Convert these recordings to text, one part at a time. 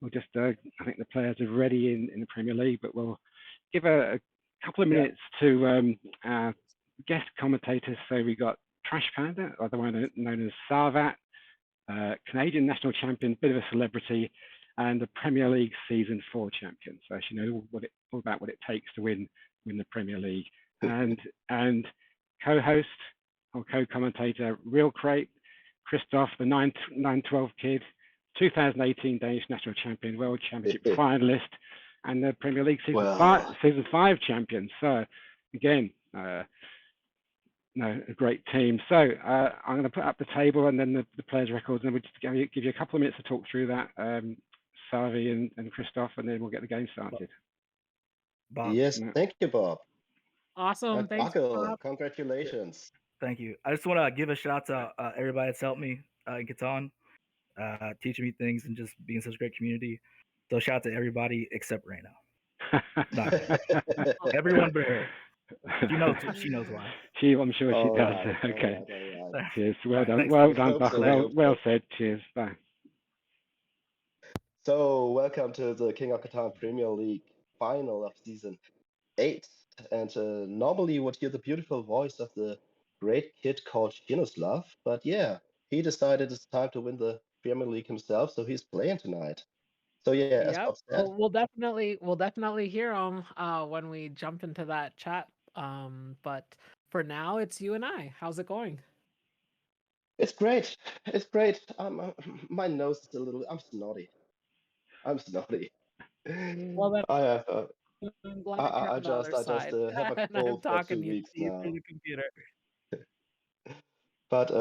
we'll just, I think the players are ready in the Premier League, but we'll give a couple of minutes to our guest commentators. So we got Trash Panda, otherwise known as Sarvat, Canadian national champion, bit of a celebrity, and the Premier League Season 4 champion. So she knows all about what it takes to win the Premier League. And co-host or co-commentator, Real Crate, Christoph, the 912 kid, 2018 Danish national champion, World Championship finalist, and the Premier League Season 5 champion. So again, a great team. So I'm going to put up the table and then the players' records, and we'll just give you a couple of minutes to talk through that, Savi and Christoph, and then we'll get the game started. Bob. Yes, thank you, Bob. Awesome. Thanks, Bob. Congratulations. Thank you. I just want to give a shout out to everybody that's helped me in Catan, teaching me things and just being such a great community. So shout out to everybody except Rayna. Everyone but her. She knows why. I'm sure she does. Right, okay. Right. Cheers. Well done. Well done, Buckle. Well said. Cheers. Bye. So welcome to the King of Catan Premier League final of season 8. And normally you would hear the beautiful voice of the great kid called Shinuslaw, but yeah, he decided it's time to win the Premier League himself, so he's playing tonight. So yeah, as Bob said, we'll definitely hear him when we jump into that chat. But for now, it's you and I. How's it going? It's great. It's great. My nose is a little. I'm snotty. Well, then, I have. I'm glad I just have a cold for 2 weeks now. Through the computer. But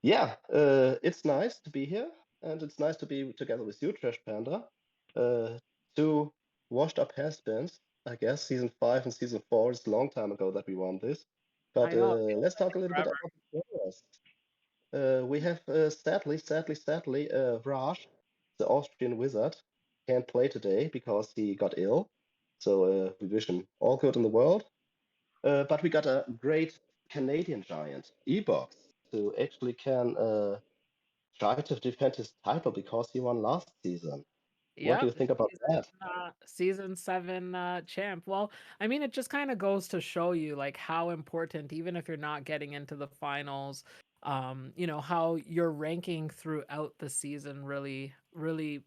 yeah, it's nice to be here, and it's nice to be together with you, Trash Panda. 2 washed up has-beens, I guess. Season 5 and Season 4 is a long time ago that we won this. But let's talk a little bit about the players. We have sadly, Raj, the Austrian wizard, can't play today because he got ill. So we wish him all good in the world. But we got a great Canadian giant, EBOX, who actually can try to defend his title because he won last season. What do you think about that? Season 7 champ. Well, I mean, it just kind of goes to show you like how important, even if you're not getting into the finals, how your ranking throughout the season really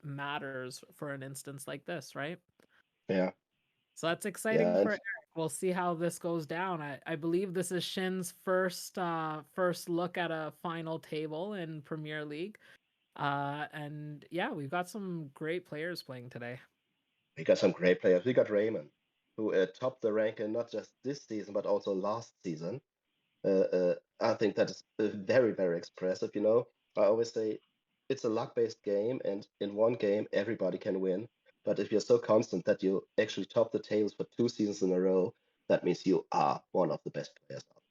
matters for an instance like this, right? Yeah. So that's exciting for Eric. We'll see how this goes down. I believe this is Shin's first look at a final table in Premier League. And yeah, we've got some great players playing today. We got some great players. We got Rayman, who topped the ranking not just this season, but also last season. I think that is very, very expressive. I always say it's a luck-based game, and in one game, everybody can win. But if you're so constant that you actually top the tables for 2 seasons in a row, that means you are one of the best players out there.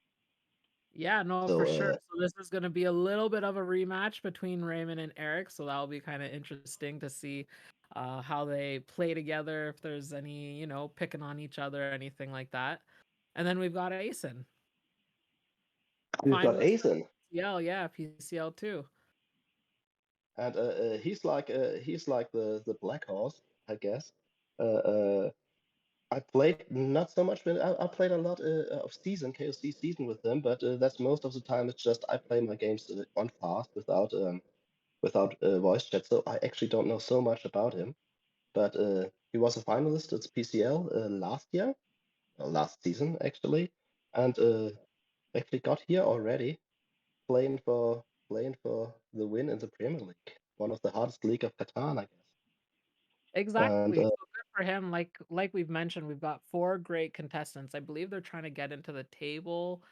Yeah, no, for sure. So this is going to be a little bit of a rematch between Raymond and Eric. So that'll be kind of interesting to see how they play together, if there's any, picking on each other or anything like that. And then we've got Aesin. We've got Aesin. Yeah, PCL too. And he's like the black horse, I guess. I played not so much. I played a lot of KOC season with him, but that's most of the time. It's just I play my games on fast without voice chat, so I actually don't know so much about him. But he was a finalist at PCL last season actually, and actually got here already, playing for the win in the Premier League, one of the hardest league of Catan, I guess. Exactly. So good for him. Like we've mentioned, we've got 4 great contestants. I believe they're trying to get into the table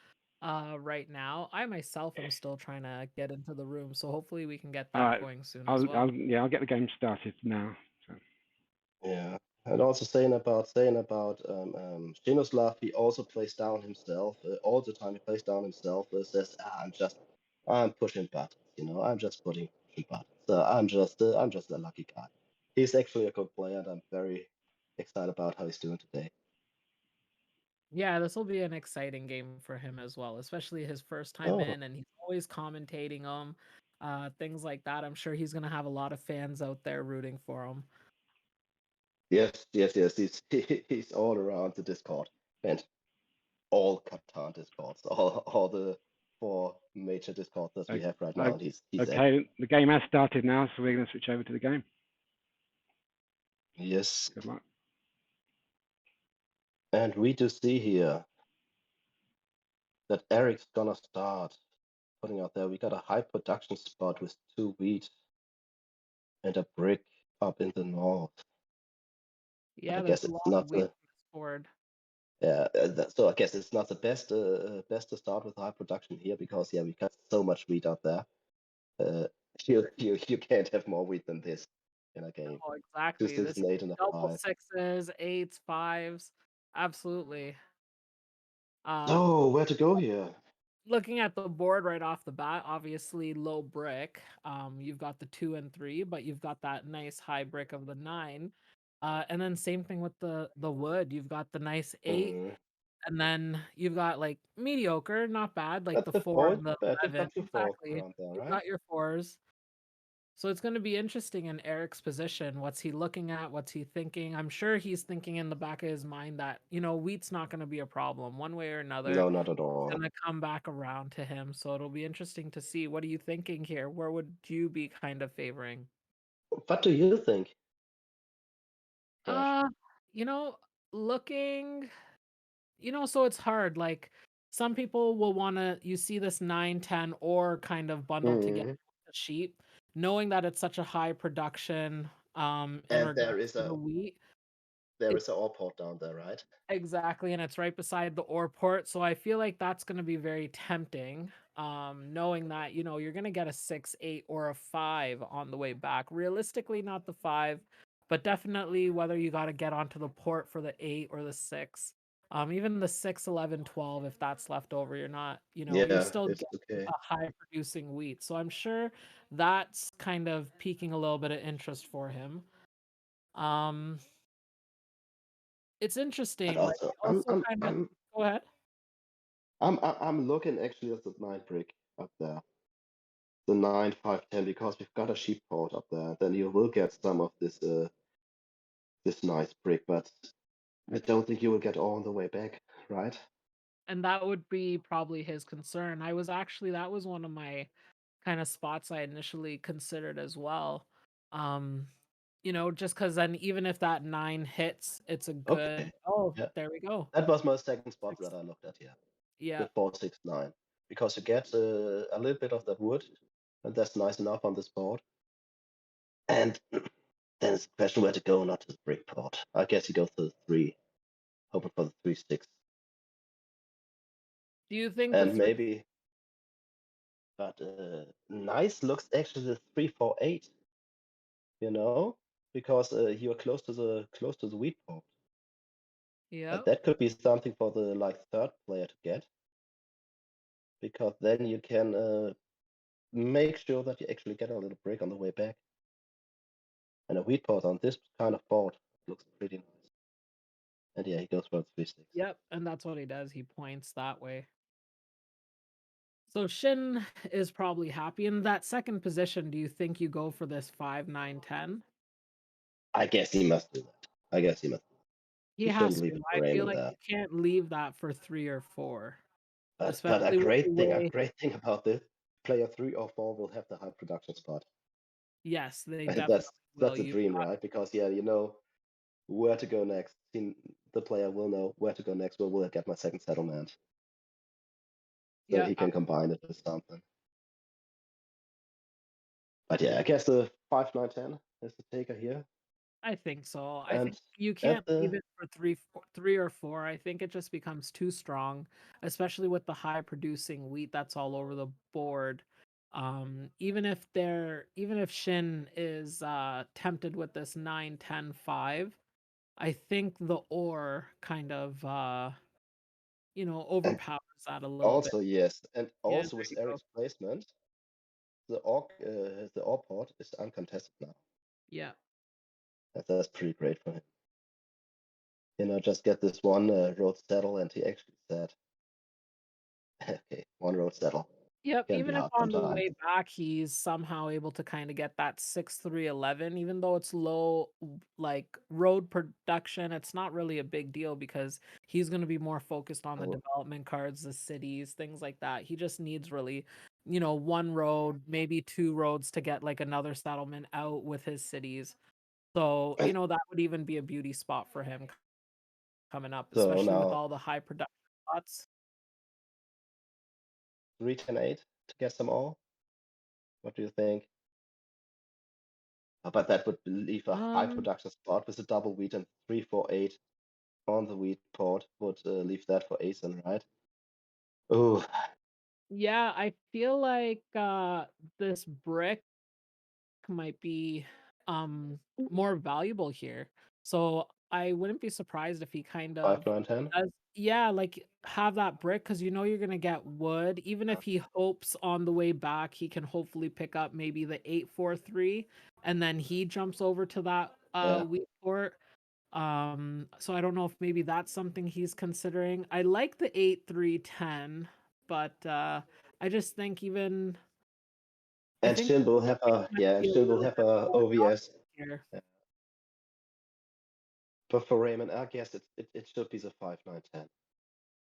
right now. I myself am still trying to get into the room, so hopefully we can get that going soon as well. I'll get the game started now. So. Yeah, and also saying about Shinuslaw, he also plays down himself all the time. He plays down himself. Says, I'm pushing buttons. I'm just pushing buttons. I'm just a lucky guy. He's actually a good player, and I'm very excited about how he's doing today. Yeah, this will be an exciting game for him as well, especially his first time in, and he's always commentating them. things like that. I'm sure he's gonna have a lot of fans out there rooting for him. Yes. He's all around the Discord and all Catan Discords, all the 4 major Discords that we have right now. And he's Okay, the game has started now, so we're going to switch over to the game. Yes. Good luck. And we do see here that Eric's gonna start putting out there. We got a high production spot with 2 wheat and a brick up in the north. Yeah, I there's guess a it's lot not of weight on this board. Yeah, so I guess it's not the best to start with high production here because we got so much wheat out there. You can't have more wheat than this in a game. Oh, exactly. 2, 6, This and 8, and a double 5. 6s, 8s, 5s. Absolutely. Oh, where to go here? Looking at the board right off the bat, obviously low brick. You've got the 2 and 3, but you've got that nice high brick of the 9. And then same thing with the wood. You've got the nice 8, and then you've got like mediocre, not bad, like That's the the 4 point, and the but you've 11. got your 4s Exactly. around there, You've right? got your 4s. So it's going to be interesting in Eric's position. What's he looking at? What's he thinking? I'm sure he's thinking in the back of his mind that, wheat's not going to be a problem one way or another. No, not at all. Going to come back around to him. So it'll be interesting to see. What are you thinking here? Where would you be kind of favoring? What do you think? You know, looking, so it's hard. Like some people will want to, you see this 9, 10, or kind of bundle together with the sheep, knowing that it's such a high production in And regards there is to the wheat. an ore port down there, right? Exactly, and it's right beside the ore port, so I feel like that's going to be very tempting, knowing that, you're going to get a 6, 8, or a 5 on the way back. Realistically, not the 5, but definitely whether you got to get onto the port for the 8 or the 6. Even the 6, 11, 12, if that's left over, you're not, you're still it's getting okay. a high producing wheat. So I'm sure that's kind of piquing a little bit of interest for him. It's But interesting. Like, also, I also kind of go ahead. I'm looking actually at the 9 brick up there. The 9, 5, 10, because we've got a sheep port up there. Then you will get some of this this nice brick, but I don't think you will get all on the way back, right? And that would be probably his concern. That was one of my kind of spots I initially considered as well. Just because then even if that 9 hits, it's a good. Okay. Oh, Yeah. there we go. That was my second spot that I looked at here. Yeah, The 4, 6, 9. Because you get a little bit of that wood, and that's nice enough on this board. And then it's a question where to go, not to the brick port. I guess you go for the 3, hoping for the 3, 6. do you think And maybe, but nice looks actually the 3, 4, 8. Because you're close to the wheat port. Yeah, That could be something for the third player to get, because then you can make sure that you actually get a little break on the way back. And a wheat pot on this kind of board looks pretty nice. And yeah, he goes for the 3, 6. yep, and that's what he does. He points that way. So Shin is probably happy in that second position. Do you think you go for this 5, 9, 10? I guess he must do that. I guess he must. He He shouldn't has leave to. it for I feel Rayman like there. you can't leave that for 3 or 4, But a especially with the way. great thing about this, player 3 or 4 will have the high production spot. Yes, they And definitely will. that's a dream, right? Because you know where to go next. The player will know where to go next. Where will I get my second settlement? So Yeah, he can combine it with something. But yeah, I guess the 5, 9, 10 is the taker here. I think so. I And think you at can't the leave it for 3 or 4. I think it just becomes too strong, especially with the high producing wheat that's all over the board. Even if Shin is tempted with this 9, 10, 5, I think the ore kind of overpowers that a little bit. also yes, and Yeah, also there with you go. Eric's placement, the ore port is uncontested now. Yeah. That's pretty great for him. Just get this one road settle, and he actually said, okay, one road settle. Yep, Can be even if hard on the sometimes. way back he's somehow able to kind of get that 6-3-11, even though it's low like road production, it's not really a big deal because he's going to be more focused on the Oh, development cards, the cities, things like that. He just needs really, you know, one road, maybe two roads to get like another settlement out with his cities. So, you and know, that would even be a beauty spot for him coming up, so especially with now all the high production spots. 3-10-8 to get some all. What do you think? But that would leave a high Um, production spot with a double wheat and 3-4-8 on the wheat port would leave that for Aesin, right? Oh, yeah, I feel like this brick might be more valuable here. So I wouldn't be surprised if he kind 5, of 9, 10. does, yeah, like have that brick because you know you're gonna get wood. Even if he hopes on the way back he can hopefully pick up maybe the 8-4-3 and then he jumps over to that Yeah. wheat port. So I don't know if maybe that's something he's considering. I like the 8-3-10, but I just think even I And think Shin will have a might yeah, and be a Shin will little have bit a more OVS. here. Yeah. But for Rayman, I guess it should be the 5, 9, 10.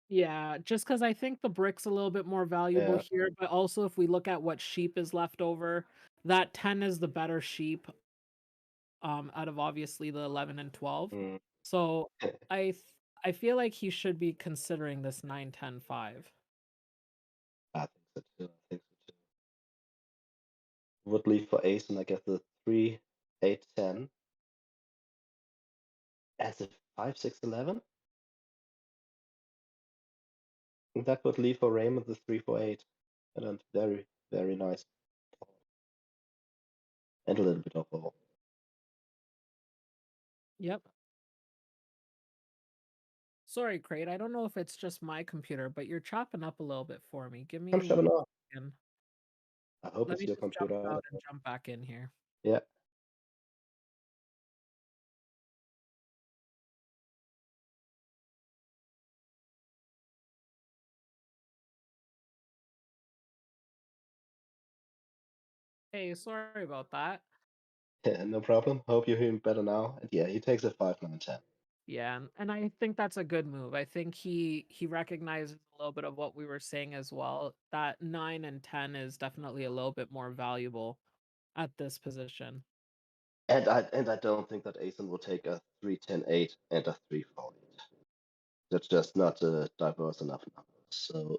Yeah, just because I think the brick's a little bit more valuable Yeah. here, but also if we look at what sheep is left over, that 10 is the better sheep, out of obviously the 11 and 12. Mm. So I th I feel like he should be considering this 9-10-5. I think so too. I think so too. Would leave for Ace, and I guess the 3, 8, 10 as a 5, 6, 11. And that would leave for Raymond the 3, 4, 8. And then very, very nice. And a little bit of all. Yep. Sorry, Crate. I don't know if it's just my computer, but you're chopping up a little bit for me. Give I'm me showing one off. second. I hope Let it's me your just jump computer. out and jump back in here. Yeah. Hey, sorry about that. Yeah, no problem. Hope you're hearing better now. And yeah, he takes a 5, 9, 10. Yeah, and I think that's a good move. I think he recognizes a little bit of what we were saying as well. That 9 and 10 is definitely a little bit more valuable at this position. And I don't think that Aesin will take a 3, 10, 8 and a 3, 4, 8. That's just not diverse enough numbers. So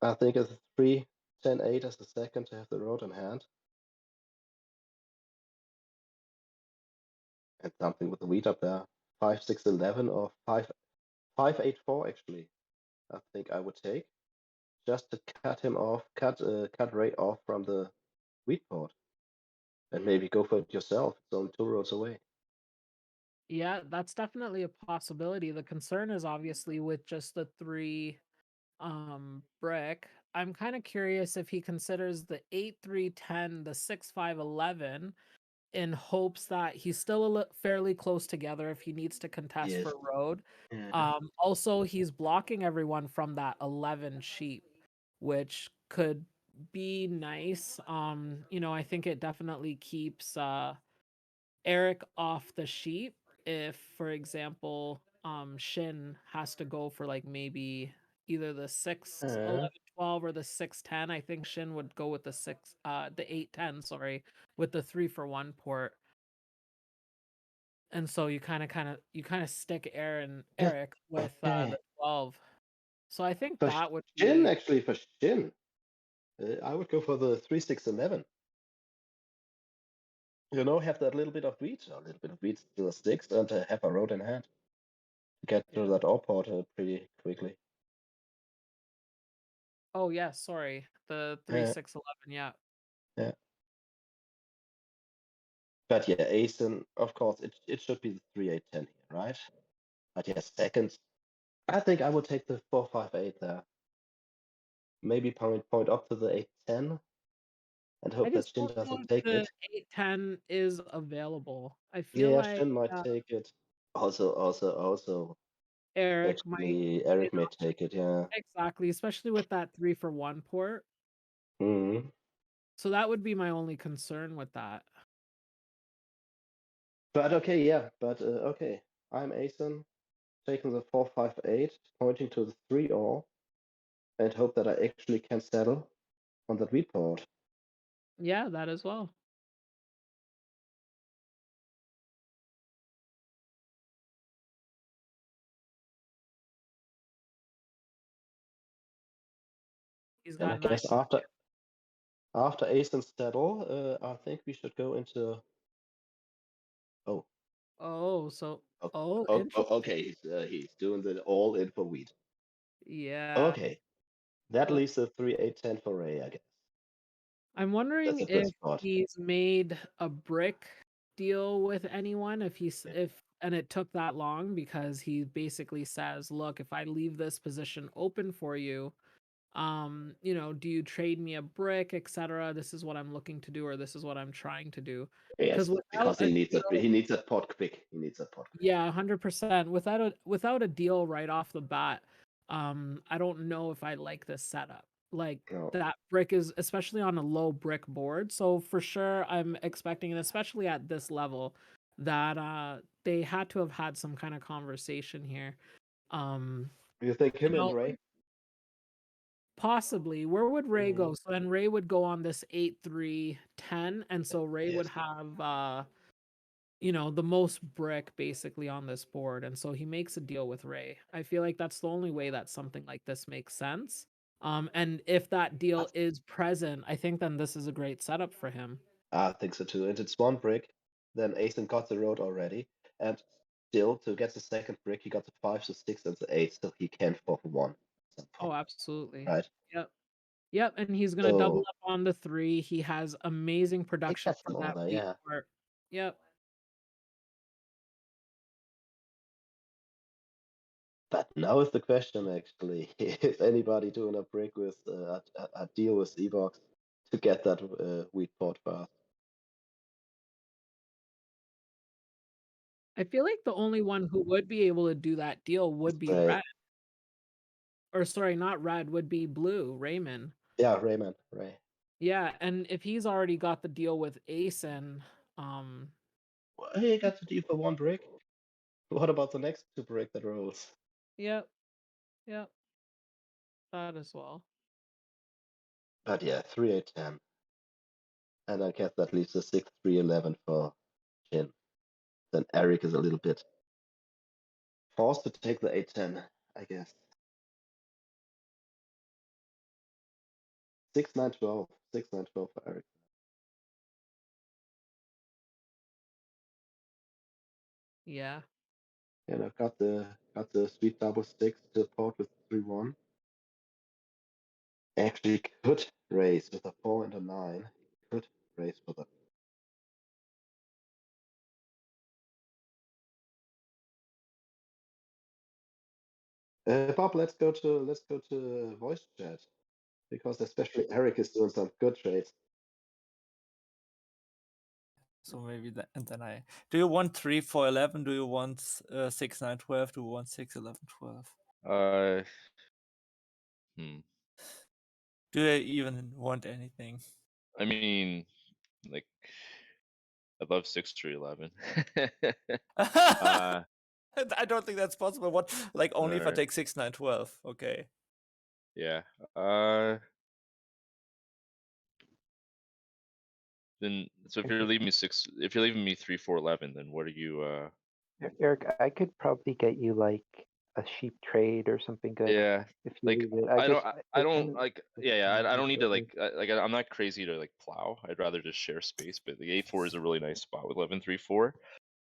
I think a 3, 10, 8 as the second to have the road in hand. And something with the wheat up there. 5, 6, 11 or 5, 5, 8, 4 actually. I think I would take just to cut him off, cut Ray off from the wheat port. And maybe go for it yourself. It's only 2 roads away. Yeah, that's definitely a possibility. The concern is obviously with just the 3 brick. I'm kind of curious if he considers the 8-3-10, the 6-5-11 in hopes that he's still fairly close together if he needs to contest Yes. for road. Yeah. Also, he's blocking everyone from that 11 sheep, which could be nice. You know, I think it definitely keeps Eric off the sheep if, for example, Shin has to go for like maybe either the 6-11-12 or the 6-10. I think Shin would go with the 8-10, sorry, with the 3-for-1 port. And so you kind of stick Yeah. Eric with Okay. the 12. So I think For that would Shin, be actually, for Shin, I would go for the 3, 6, 11. You know, have that little bit of wheat, a little bit of wheat to the 6, and have a road in hand. Get yeah. to that ore port pretty quickly. Oh yeah, sorry. The 3-6-11, yeah. Yeah. But yeah, Aesin, of course, it should be the 3, 8, 10 here, right? But yeah, second, I think I would take the 4, 5, 8 there. Maybe point up to the 8, 10 and I hope that just Shin don't know doesn't if take the it. 8-10 is available. I feel Yeah, like Shin might take it. Also, Eric might actually, be Eric an may option. take it, yeah. Exactly, especially with that 3-for-1 port. Mm. So that would be my only concern with that. But okay, yeah. But okay, I'm Aesin, taking the 4-5-8, pointing to the 3-all, and hope that I actually can settle on that wheat board. Yeah, that as well. He's And I got 9. guess after Aesin's settle, I think we should go into. Oh, Oh, so okay. He's doing the all in for wheat. yeah. Okay, that leaves a 3-8-10 for Ray, I guess. I'm wondering That's a good if spot. he's made a brick deal with anyone, if and it took that long, because he basically says, look, if I leave this position open for you, do you trade me a brick, etc.? This is what I'm looking to do, or this is what I'm trying to do. Yes, Because because he needs that pot quick. He needs that pot quick. yeah, 100%. Without a deal right off the bat, I don't know if I like this setup. Like No. that brick is especially on a low brick board. So for sure I'm expecting, and especially at this level, that they had to have had some kind of conversation here. You think him you and know, Ray? Possibly. Where would Ray Mhm. go? So then Ray would go on this 8-3-10, and so Ray would Yes. have the most brick basically on this board, and so he makes a deal with Ray. I feel like that's the only way that something like this makes sense. And if that deal is present, I think then this is a great setup for him. I think so too. And it's one brick. Then Aesin got the road already, and still to get the second brick, he got the 5, the 6, and the 8. So he can 4-1. Oh, absolutely. Right. Yep. And he's gonna double up on the 3. He has amazing production for that order, wheat yeah. part. Yep. But now is the question actually: is anybody doing a brick with a deal with EBOX to get that wheat pot fast? I feel like the only one who would be able to do that deal would be Ray. Red. Or sorry, not Red, would be Blue, Rayman. Yeah, Ray. Yeah, and if he's already got the deal with Aesin, Well, he got the deal for one brick. What about the next 2 brick that rolls? Yep. That as well. But yeah, 3-8-10. And I guess that leaves a 6-3-11 for Shin. Then Eric is a little bit forced to take the 8-10, I guess. 6-9-12. 6-9-12 for Eric. Yeah. And I've got the sweet double 6 to port with 3-1. Actually could raise with a 4 and a 9. Could raise for the. Bob, let's go to voice chat, because especially Eric is doing some good trades. So maybe that, and then I. Do you want 3-4-11? Do you want 6-9-12? Do you want 6-11-12? Do they even want anything? I mean, like, I love 6-3-11. I don't think that's possible. What, like, only if I Alright. take 6-9-12? Okay. Yeah. Then so if you're leaving me 3-4-11, then what are you? Eric, I could probably get you like a sheep trade or something good. Yeah. If you Like leave it. I it don't kinda- like. Yeah. I don't need to like. I'm not crazy to like plow. I'd rather just share space. But the 8-4 is a really nice spot with 11-3-4.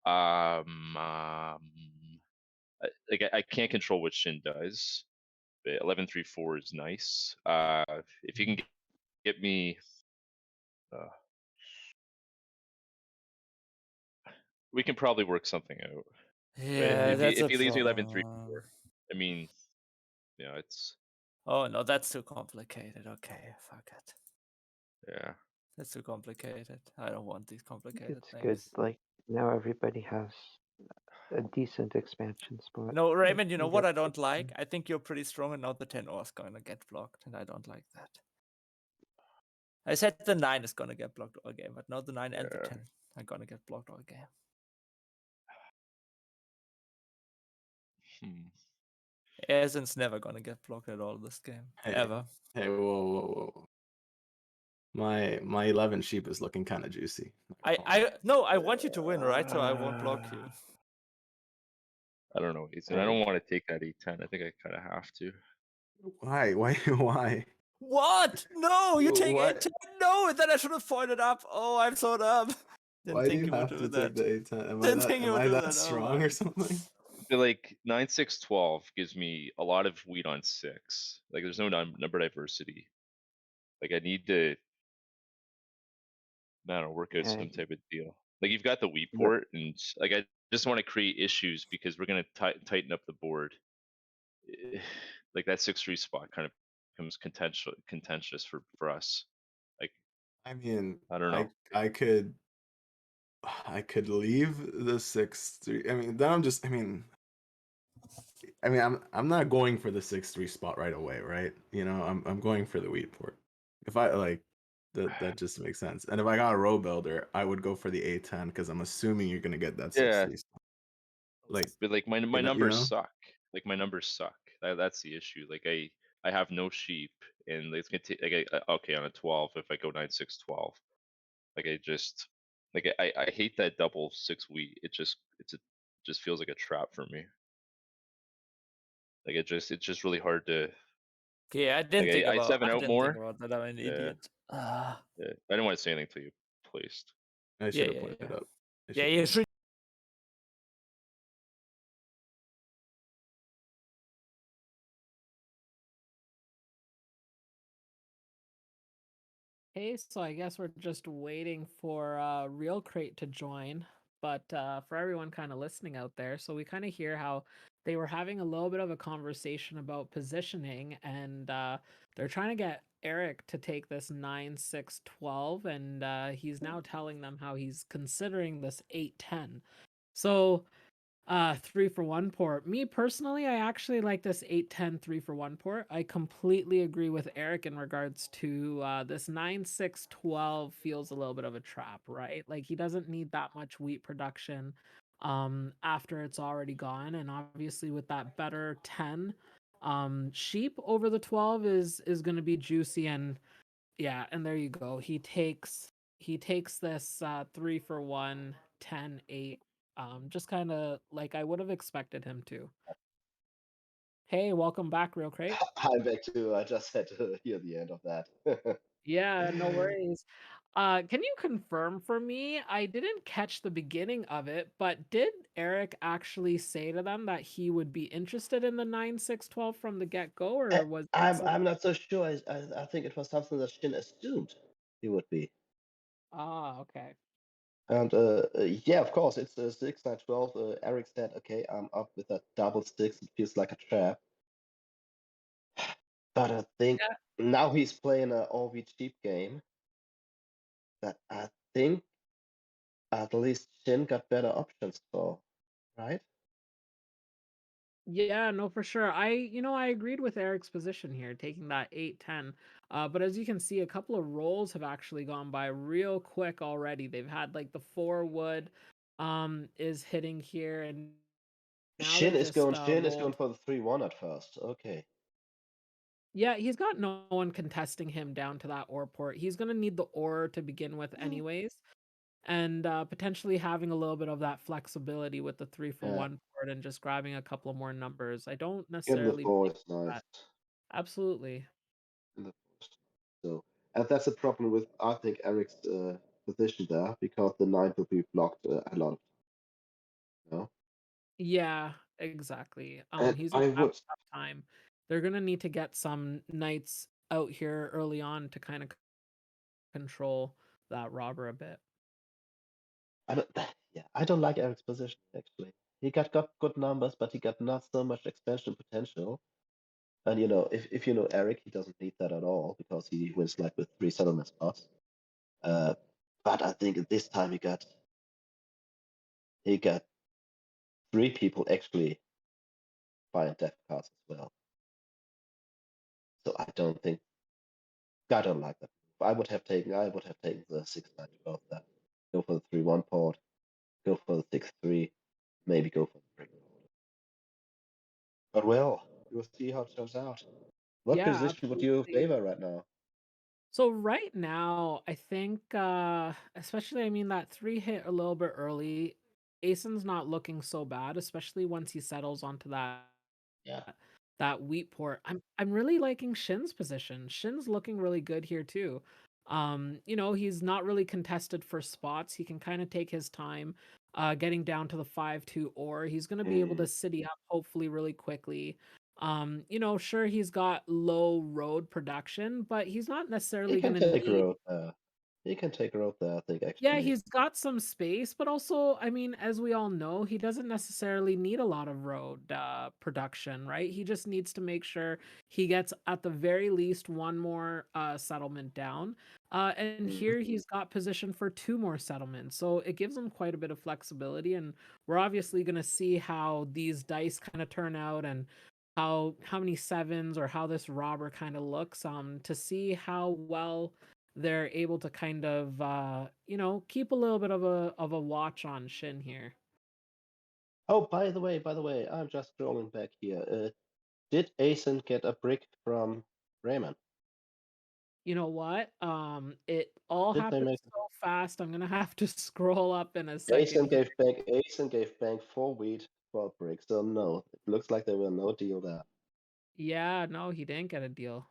I can't control what Shin does. But 11-3-4 is nice. If you can get me. We can probably work something out. Yeah, that's if he leaves me 11-3-4, I mean, it's. Oh no, that's too complicated. Okay, fuck it. Yeah. That's too complicated. I don't want these complicated It's things. good. Like now everybody has a decent expansion spot. No, like, Raymond, you know you what got I don't 16. like? I think you're pretty strong, and now the 10 is gonna get blocked, and I don't like that. I said the 9 is gonna get blocked all game, but not the 9 and the Yeah. 10 are gonna get blocked all game. Aesin's never gonna get blocked at all this game. Hey, Ever. Hey, whoa. My 11 sheep is looking kind of juicy. I want you to win, right? So I won't block you. I don't know, Aesin. I don't want to take that E10. I think I kind of have to. Why? Why? What? No, you take What? A10. No, then I should have foiled up. Oh, I'm so dumb. Didn't Why do think you would have do to that. take the A10? Didn't think you Am would I do that that. strong or something? But like 9, 6, 12 gives me a lot of wheat on 6. Like there's no number diversity. Like I need to, I don't know, work out some type of deal. Like you've got the wheat port, and like I just want to create issues because we're gonna tighten up the board. Like that 6-3 spot kind of becomes contentious for us. Like I mean, I don't know. I could leave the 6-3. I mean, then I'm not going for the 6-3 spot right away, right? You know, I'm going for the wheat port. If I like that just makes sense. And if I got a row builder, I would go for the A10 because I'm assuming you're gonna get that 6-3 spot. Like, but like my you numbers know? suck. Like my numbers suck. That's the issue. Like I have no sheep, and like, it's gonna take like okay on a 12 if I go 9, 6, 12. Like I just like I hate that double 6 wheat. It just feels like a trap for me. Like it's just really hard to. Okay, I didn't think I about. 7 I out didn't more. think about that. I'm an idiot. Yeah. I didn't want to say anything till you placed. I should have pointed up. Yeah, you should. Okay, so I guess we're just waiting for Real Crate to join. But for everyone kind of listening out there, so we kind of hear how they were having a little bit of a conversation about positioning, and they're trying to get Eric to take this 9, 6, 12, and he's now telling them how he's considering this 8, 10. So 3-for-1 port. Me personally, I actually like this 8, 10 3-for-1 port. I completely agree with Eric in regards to this 9, 6, 12 feels a little bit of a trap, right? Like he doesn't need that much wheat production after it's already gone, and obviously with that better 10 sheep over the 12 is going to be juicy. And yeah, and there you go. He takes this 3-for-1 10, 8. Just kind of like I would have expected him to. Hey, welcome back, Real Crate. I'm back too. I just had to hear the end of that. Yeah, no worries. Can you confirm for me? I didn't catch the beginning of it, but did Eric actually say to them that he would be interested in the 9, 6, 12 from the get-go, or was that I'm not so sure. I think it was something that Shin assumed he would be. Okay. And yeah, of course, it's 6, 9, 12. Eric said, okay, I'm up with that double 6. It feels like a trap. But I think now he's playing an all-wheat cheap game that I think at least Shin got better options for, right? Yeah, no, for sure. I agreed with Eric's position here, taking that 8, 10. But as you can see, a couple of rolls have actually gone by real quick already. They've had like the 4 wood is hitting here, and now Shin they is just going rolled. for the 3-1 at first. Okay. Yeah, he's got no one contesting him down to that ore port. He's gonna need the ore to begin with anyways. And potentially having a little bit of that flexibility with the 3-for-1 port and just grabbing a couple of more numbers. I don't necessarily Getting the 4 think is nice. that. Absolutely. So, and that's the problem with, I think, Eric's position there, because the 9 will be blocked a lot. No? Yeah, exactly. And He's I gonna have would, a tough time. They're gonna need to get some knights out here early on to kind of control that robber a bit. I don't like Eric's position, actually. He got good numbers, but he got not so much expansion potential. And if you know Eric, he doesn't need that at all, because he wins like with 3 settlement spots. But I think at this time he got 3 people actually buying death cards as well. So I don't like that. I would have taken the 6-9-12 there. Go for the 3-1 port. Go for the 6-3. Maybe go for the brick. But well, we'll see how it turns out. What Yeah, position would you absolutely. favor right now? So right now, I think, especially, I mean, that 3 hit a little bit early. Aesin's not looking so bad, especially once he settles onto Yeah. that wheat port. I'm really liking Shin's position. Shin's looking really good here too. You know, he's not really contested for spots. He can kind of take his time getting down to the 5-2 ore. He's going to be able to city up hopefully really quickly. You know, sure, he's got low road production, but he's not He necessarily can going to take need. road there. He can take road there, I think, Yeah, actually. he's got some space, but also, I mean, as we all know, he doesn't necessarily need a lot of road production, right? He just needs to make sure he gets at the very least one more settlement down. And here he's got position for 2 more settlements. So it gives him quite a bit of flexibility. And we're obviously going to see how these dice kind of turn out and how many sevens or how this robber kind of looks to see how well they're able to kind of you know, keep a little bit of a watch on Shin here. Oh, by the way, I'm just scrolling back here. Did Aesin get a brick from Rayman? You know what? It all Did they happened make so fast. I'm gonna have to scroll up in a Aesin second here. gave back 4 wheat for a brick, so no. It looks like there were no deal there. Yeah, no, he didn't get a deal.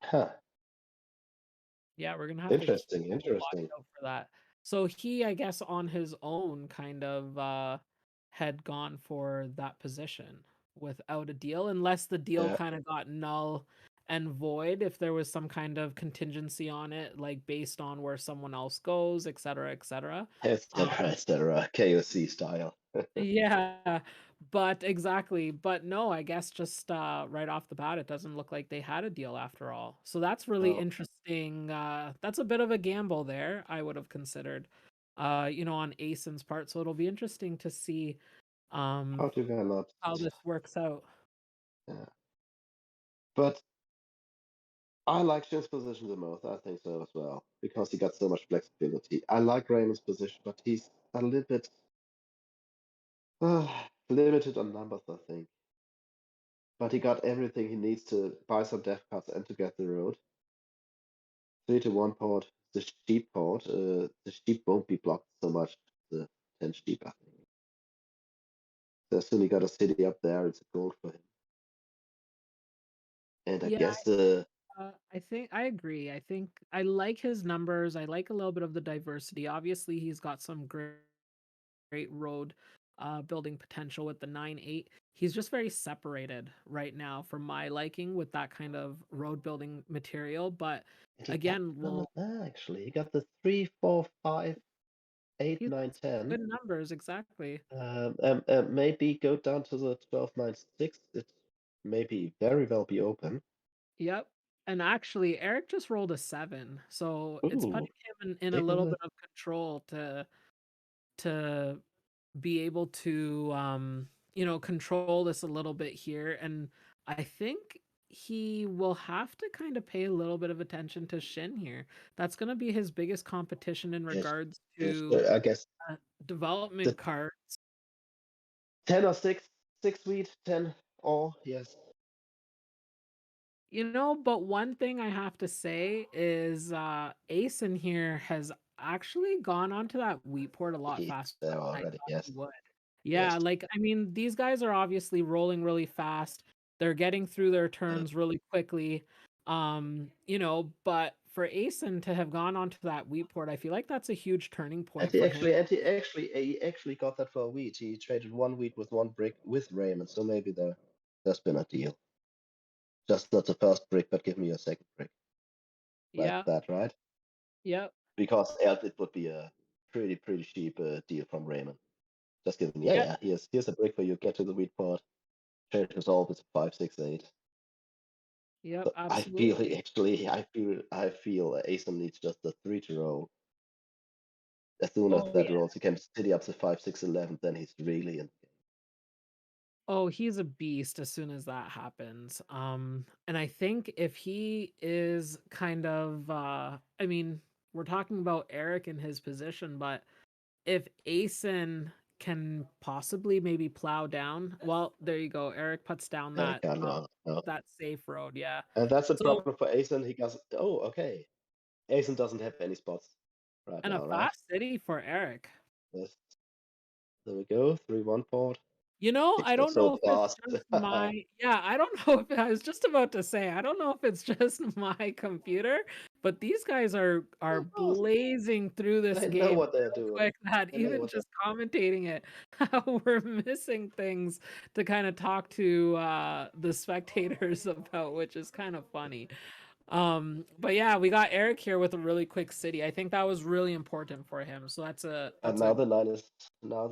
Huh. Yeah, we're gonna have to keep Interesting. watch out for that. So he, I guess, on his own kind of had gone for that position without a deal, unless the deal Yeah. kind of got null and void if there was some kind of contingency on it, like based on where someone else goes, et cetera, et cetera. etc. KOC style. Yeah, but exactly. But no, I guess just right off the bat, it doesn't look like they had a deal after all. So that's really Oh, interesting. That's a bit of a gamble there, I would have considered, you know, on Aesin's part. So it'll be interesting to see how do you not? how this works out. Yeah. But I like Shin's position the most. I think so as well, because he got so much flexibility. I like Raymond's position, but he's a little bit limited on numbers, I think. But he got everything he needs to buy some death cards and to get the road. 3-1 port, the sheep port. The sheep won't be blocked so much. The 10 sheep, I think. So as soon as he got a city up there, it's a gold for him. And I Yeah, guess I think I agree. I think I like his numbers. I like a little bit of the diversity. Obviously, he's got some great road building potential with the 9-8. He's just very separated right now for my liking with that kind of road building material. But he again, got none of well, that actually. He got the 3, 4, 5, 8, he's 9, got some 10. good numbers, exactly. Maybe go down to the 12, 9, 6. It maybe very well be open. Yep. And actually, Eric just rolled a 7, so it's Ooh, putting him in a big little one. bit of control to be able to you know, control this a little bit here. And I think he will have to kind of pay a little bit of attention to Shin here. That's going to be his biggest competition in Yes, regards yes. to I guess development the cards. 10 or 6, 6 wheat, 10 all. Yes. You know, but one thing I have to say is Aesin here has actually gone onto that wheat port a lot He's faster there than I already. thought Yes. he would. Yes. Yeah, like, I mean, these guys are obviously rolling really fast. They're getting through their turns really quickly. You know, but for Aesin to have gone onto that wheat port, I feel like that's a huge turning And point he for him. he actually got that for a wheat. He traded 1 wheat with 1 brick with Raymond, so maybe there's been a deal. Just not the first brick, but give me a second brick. Like Yeah, that, right? yep, Because else it would be a pretty cheap deal from Raymond. Just give me, yep, here's a brick for you. Get to the wheat port. Trade resolve with 5, 6, 8. yep, So I feel absolutely. I feel Aesin needs just a 3 to roll. As soon as Oh that yeah. rolls, he can city up to 5, 6, 11. Then he's really in. Oh, he's a beast as soon as that happens. And I think if he is kind of I mean, we're talking about Eric in his position, but if Aesin can possibly maybe plow down, well, there you go. Eric puts down No, he that can't. No. that safe road, yeah. And that's the So problem for Aesin. He doesn't. Oh, okay. Aesin doesn't have any spots right and a now, right? fast city for Eric. Yes. There we go. 3-1 port. You know, It's I not don't so know if it's fast. just I don't know if I was just about to say, I don't know if it's just my computer, but these guys are Of course. blazing through this They know game what they're real doing. quick that They know even what they're just commentating it, we're missing things to kind of talk to the spectators about, which is kind of funny. But yeah, we got Eric here with a really quick city. I think that was really important for him. So that's And now the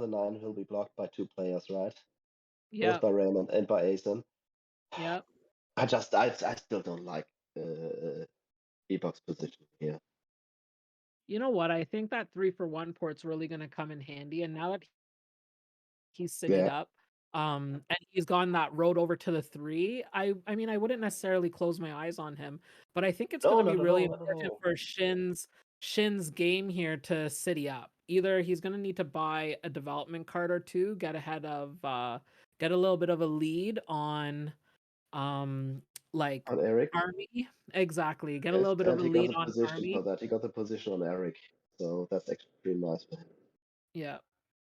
9 will be blocked by 2 players, right? Both yep, by Raymond and by Aesin. yep. I still don't like EBOX position here. You know what? I think that 3-for-1 port's really gonna come in handy, and now that he's citied Yeah. up, and he's gone that road over to the 3, I mean, I wouldn't necessarily close my eyes on him, but I think it's No, gonna be not at really all. Not at important all. for Shin's game here to city up. Either he's gonna need to buy a development card or 2, get ahead of, get a little bit of a lead on, like, On Eric. army. Exactly, get a Yes, little bit of and a he got lead the on position army. for that. He got the position on Eric. So that's extremely nice for him. Yeah.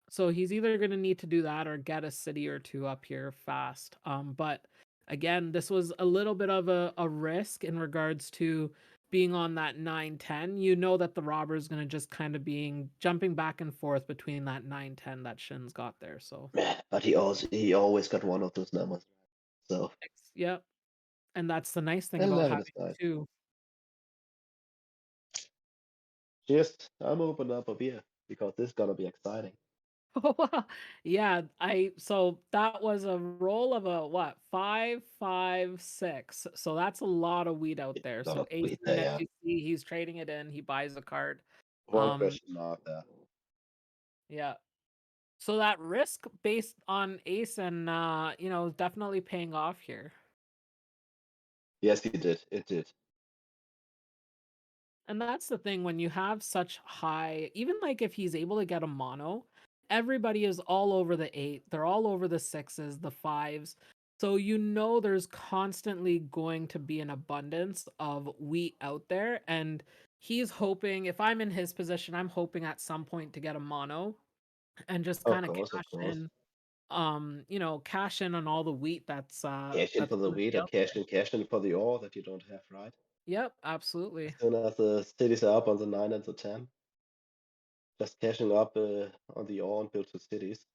So he's either going to need to do that or get a city or 2 up here fast. But again, this was a little bit of a risk in regards to being on that 9-10. You know that the robber is going to just kind of being jumping back and forth between that 9-10 that Shin's got there. So But he always got one of those numbers. So yep. And that's the nice thing about 11 is having nice. 2. Cheers. I'm opening up a beer because this is gonna be exciting. Yeah, so that was a roll of a what? 5, 5, 6. So that's a lot of weed out there. A lot So of weed Aesin, there, as yeah. you see, he's trading it in. He buys a card. One Um, question mark there. yeah. So that risk based on Aesin, you know, is definitely paying off here. Yes, he did. It did. And that's the thing when you have such high, even like if he's able to get a mono, everybody is all over the 8. They're all over the 6s, the 5s. So you know there's constantly going to be an abundance of wheat out there. And he's hoping, if I'm in his position, I'm hoping at some point to get a mono and just Of kind of course, of cash course. in, you know, cash in on all the wheat that's Cash in that's for the gonna wheat be and out there. cash in for the ore that you don't have, right? Yep, As absolutely. soon as the cities are up on the 9 and the 10, just cashing up on the ore and build 2 cities.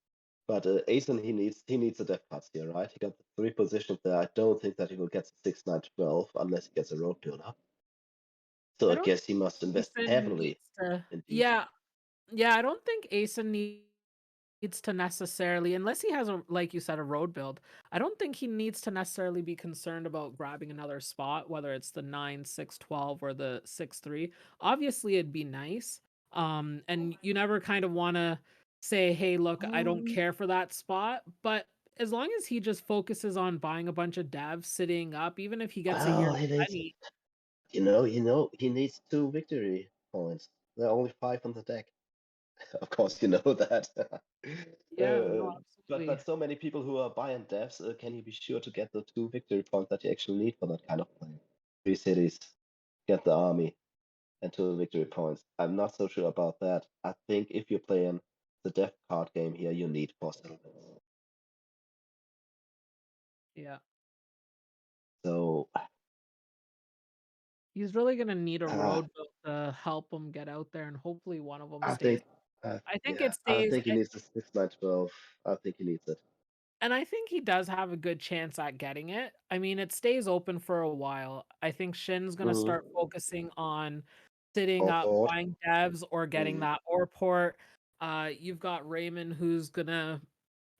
But Aesin, he needs the death cards here, right? He got the 3 positions there. I don't think that he will get the 6, 9, 12 unless he gets a road builder. So I I don't guess he must invest Aesin heavily needs to, in these. yeah, I don't think Aesin needs to necessarily, unless he has a, like you said, a road build. I don't think he needs to necessarily be concerned about grabbing another spot, whether it's the 9, 6, 12 or the 6, 3. Obviously, it'd be nice. And you never kind of want to say, hey, look, I don't care for that spot. But as long as he just focuses on buying a bunch of devs, sitting up, even if he gets a year Well, he needs, 20. he needs 2 victory points. There are only 5 on the deck. Of course, you know that. Yeah, no, But absolutely. so many people who are buying devs, can you be sure to get the 2 victory points that you actually need for that kind of play? 3 cities, get the army, and 2 victory points. I'm not so sure about that. I think if you're playing the dev card game here, you need 4 settlements. Yeah. So He's really gonna need a road build to help him get out there, and hopefully one of them I stays. think, I think yeah, it I stays, think he needs the 6, 9, 12. I think he needs it. and I think he does have a good chance at getting it. I mean, it stays open for a while. I think Shin's gonna start focusing on sitting All up, forward. buying devs, or getting Mhm. that ore port. You've got Raymond who's gonna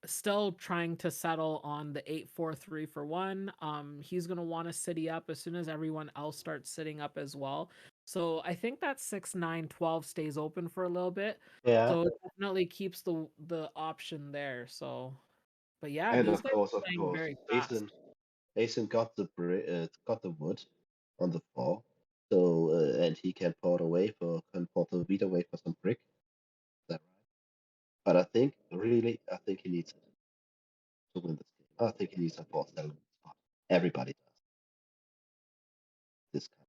still trying to settle on the 8-4-3-for-1. He's gonna want to city up as soon as everyone else starts sitting up as well. So I think that 6, 9, 12 stays open for a little bit. Yeah. So it definitely keeps the option there. So But yeah, And these of guys are course, playing very fast. Aesin got the wood on the floor, so and he can port the wheat away for some brick. Is that right? But I think he needs it to win this game. I think he needs a 4 settlement spot. Everybody does. This kind.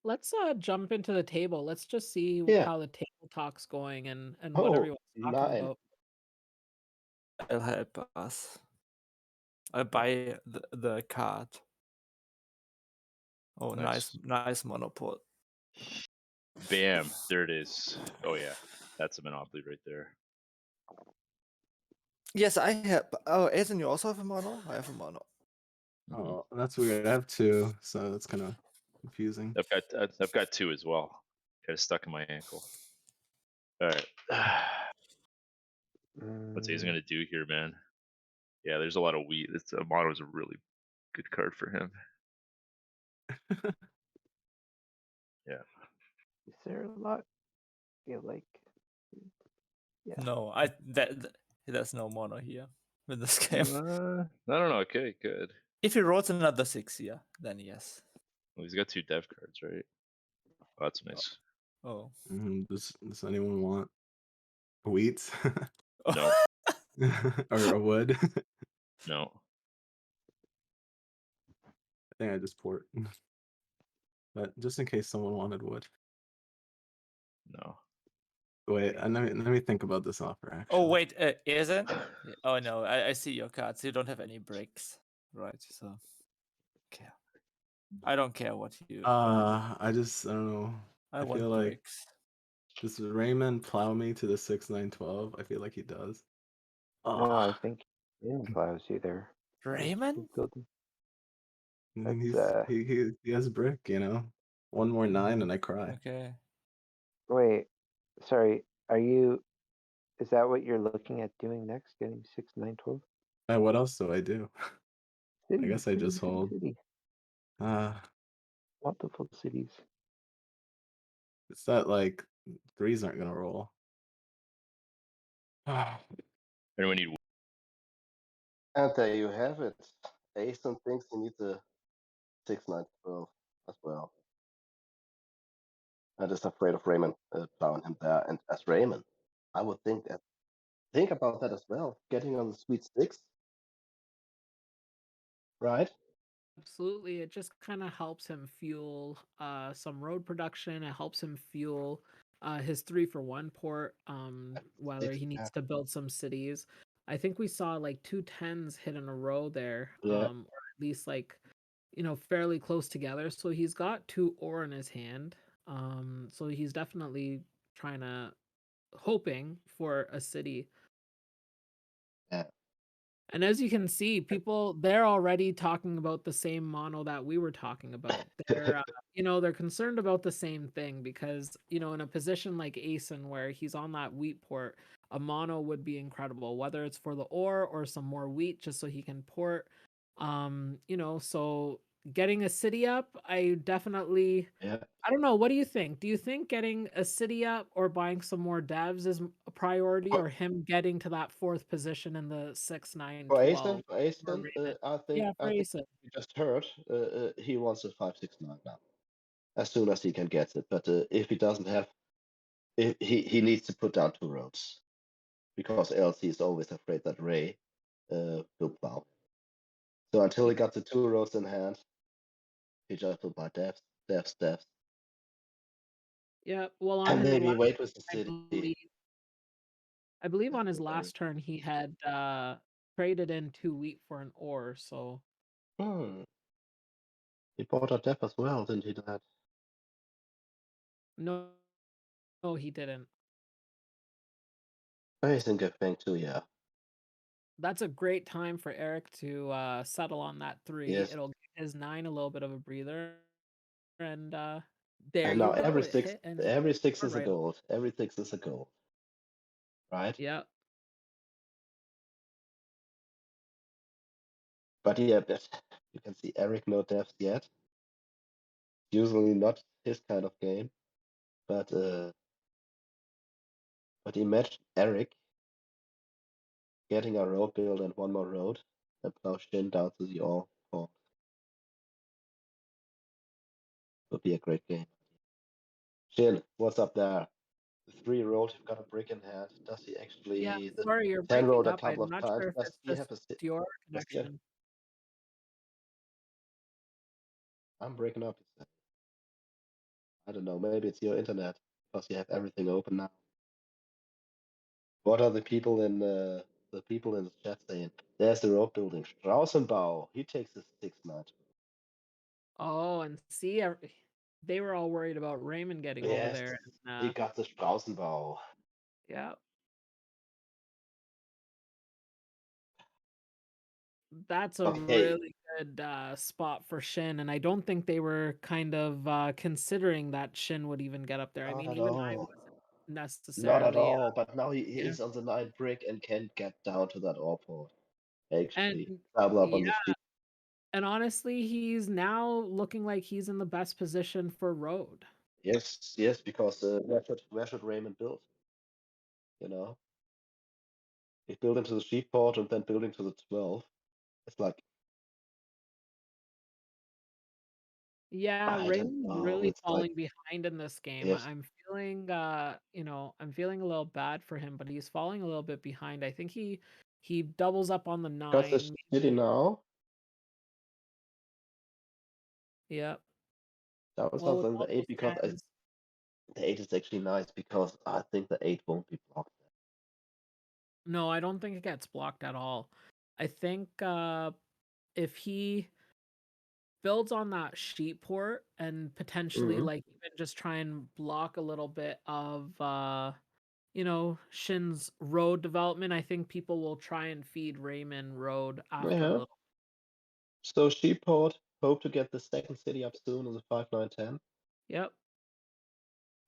Let's jump into the table. Let's just see Yeah. how the table talk's going and what Oh, everyone's talking 9. about. I'll help us. I buy the card. Oh, nice monopole. Bam, there it is. Oh yeah, that's a monopoly right there. Yes, I have. Oh, Aesin, you also have a mono? I have a mono. Oh, that's weird. I have 2, so that's kind of confusing. I've got 2 as well. Kind of stuck in my ankle. All right. What's Aesin gonna do here, man? Yeah, there's a lot of wheat. A mono is a really good card for him. Yeah. Is there a lot? I feel like. Yeah. No, there's no mono here in this game. I don't know. Okay, good. If he rolls another 6 here, then yes. Well, he's got 2 dev cards, right? Oh, that's nice. Oh. Does anyone want wheat? No. Or a wood? No. I think I just port. But just in case someone wanted wood. No. Wait, let me think about this offer, actually. Oh wait, Aesin? Oh no, I see your cards. You don't have any bricks, right? So, okay. I don't care what you. I don't know. I feel want like bricks. does Rayman plow me to the 6-9-12? I feel like he does. No, I think Rayman plows you there. Rayman? He has brick, you know. 1 more 9 and I cry. Okay. Wait, sorry. Is that what you're looking at doing next? Getting 6-9-12? What else do I do? City, I guess I just hold. City. Multiple cities. It's that like 3s aren't gonna roll. Anyone need? And there you have it. Aesin thinks he needs a 6-9-12 as well. I'm just afraid of Rayman plowing him there. And as Rayman, I would think about that as well. Getting on the sweet 6, right? Absolutely. It just kind of helps him fuel some road production. It helps him fuel his 3-for-1 port, whether he needs to build some cities. I think we saw like 2 10s hit in a row there, Yeah. or at least like, fairly close together. So he's got 2 ore in his hand. So he's definitely hoping for a city. Yeah. And as you can see, they're already talking about the same mono that we were talking about. They're, they're concerned about the same thing because, in a position like Aesin where he's on that wheat port, a mono would be incredible, whether it's for the ore or some more wheat just so he can port. So getting a city up, I definitely... Yeah. I don't know. What do you think? Do you think getting a city up or buying some more devs is a priority, or him getting to that 4th position in the 6-9-12? For Aesin, I think Aesin. you just heard he wants a 5-6-9 now, as soon as he can get it. But if he doesn't have, he needs to put down 2 roads, because else he's always afraid that Ray will plow. So until he got the 2 roads in hand, he just will buy devs. Yeah, well, on And his maybe last, wait with the city. I believe on his last turn he had traded in 2 wheat for an ore. So he bought a dev as well, didn't he? That no, he didn't. I think a thing too. Yeah. That's a great time for Eric to settle on that 3. Yes. It'll give his 9 a little bit of a breather, and there And you now go. every It 6 hit, and every 6 we're is a right. gold. Every 6 is a gold. Right? Yeah. But yeah, but you can see Eric no devs yet. Usually not his kind of game. But imagine Eric getting a road build and one more road, and plow Shin down to the ore port. Would be a great game. Shin, what's up there? The 3 road, you've got a brick in hand. Does he actually Yeah, the sorry, you're 10 breaking road a up. couple I'm of not times? sure if Does it's he have just a your does he have, connection. I'm breaking up. I don't know, maybe it's your internet because you have everything open now. What are the people in the chat saying? There's the road building. Strausenbau. He takes his 6-9. Oh, and see, they were all worried about Raymond getting over Yes, there. he And, got the Strausenbau. yeah, that's a Okay. really good spot for Shin, and I don't think they were kind of considering that Shin would even get up there. I Not mean, at even I all. wasn't Not at necessarily. all. But now he Yeah. is on the 9 brick and can get down to that ore port. And Actually, double up on the yeah, speed. and honestly, he's now looking like he's in the best position for road. Yes, because where should Raymond build? You know, he built into the sheep port and then building to the 12. It's like Yeah, I don't Raymond's know. really It's like falling behind in this game. yes, I'm feeling, I'm feeling a little bad for him, but he's falling a little bit behind. I think he doubles up on the got the 9. city now. Yep. That was Well, not with on all the 8 those because 10s, the 8 is actually nice because I think the 8 won't be blocked. no, I don't think it gets blocked at all. I think if he builds on that sheet port and potentially Mhm. like even just try and block a little bit of Shin's road development, I think people will try and feed Raymond road after a Yeah. little. So Sheepport, hope to get the second city up soon on the 5-9-10. Yep.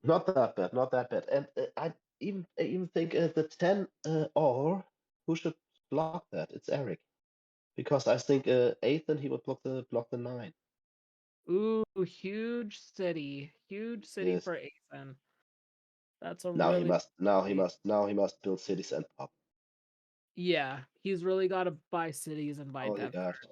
Not that bad, not that bad. And I even think the 10 or who should block that? It's Eric, because I think Aesin he would block the 9. Ooh, huge city Yes. for Aesin. That's a Now he really must build cities and pop. yeah. He's really got to buy cities and buy Holy dev God. cards.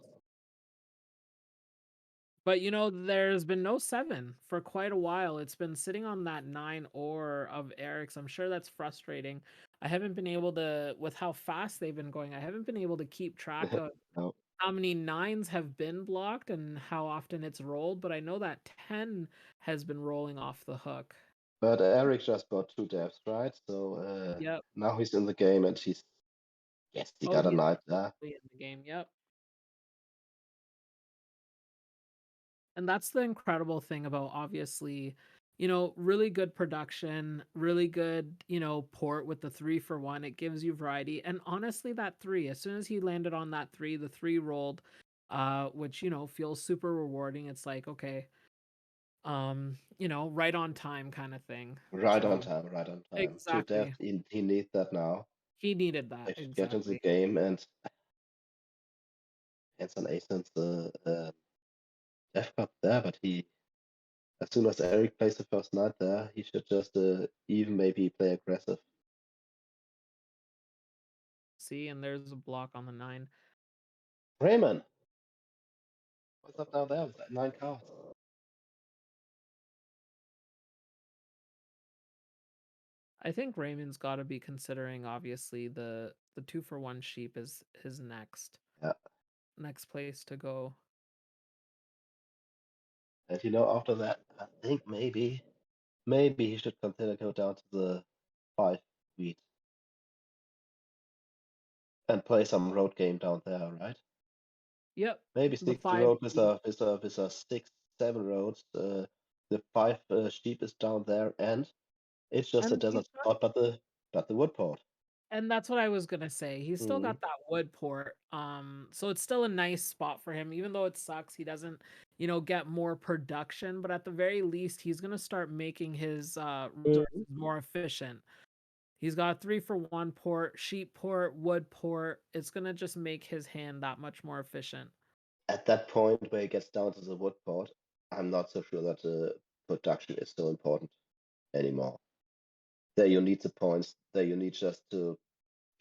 But there's been no 7 for quite a while. It's been sitting on that 9 ore of Eric's. I'm sure that's frustrating. I haven't been able to, with how fast they've been going, I haven't been able to keep track of No. how many 9s have been blocked and how often it's rolled, but I know that 10 has been rolling off the hook. But Eric just bought 2 devs, right? So Yep. now he's in the game and he got a He's 9 there. in the game. Yep. And that's the incredible thing about, obviously, really good production, really good, port with the 3-for-1. It gives you variety. And honestly, that 3, as soon as he landed on that 3, the 3 rolled, which, feels super rewarding. It's like, okay, right on time kind of thing. Right on So time, right on time. 2 exactly. devs, he needs that now. He needed that. They should get into the Exactly. game and it's an Aesin's dev cup there, but as soon as Eric plays the first night there, he should just even maybe play aggressive. See, and there's a block on the 9. Rayman, what's up down there with that 9 cards? I think Raymond's got to be considering, obviously, the 2-for-1 sheep is his next place to go. And after that, I think maybe he should consider go down to the 5 wheat and play some road game down there, right? Yep. Maybe The stick to 5 road with a 6-7 roads. The 5 sheep is down there, and it's just a and desert spot, but the wood port. and that's what I was gonna say. He's still Mhm. got that wood port. So it's still a nice spot for him, even though it sucks. He doesn't, get more production, but at the very least, he's gonna start making his resources more efficient. He's got a 3-for-1 port, sheep port, wood port. It's gonna just make his hand that much more efficient. At that point where it gets down to the wood port, I'm not so sure that the production is so important anymore. There you need the points. There you need just to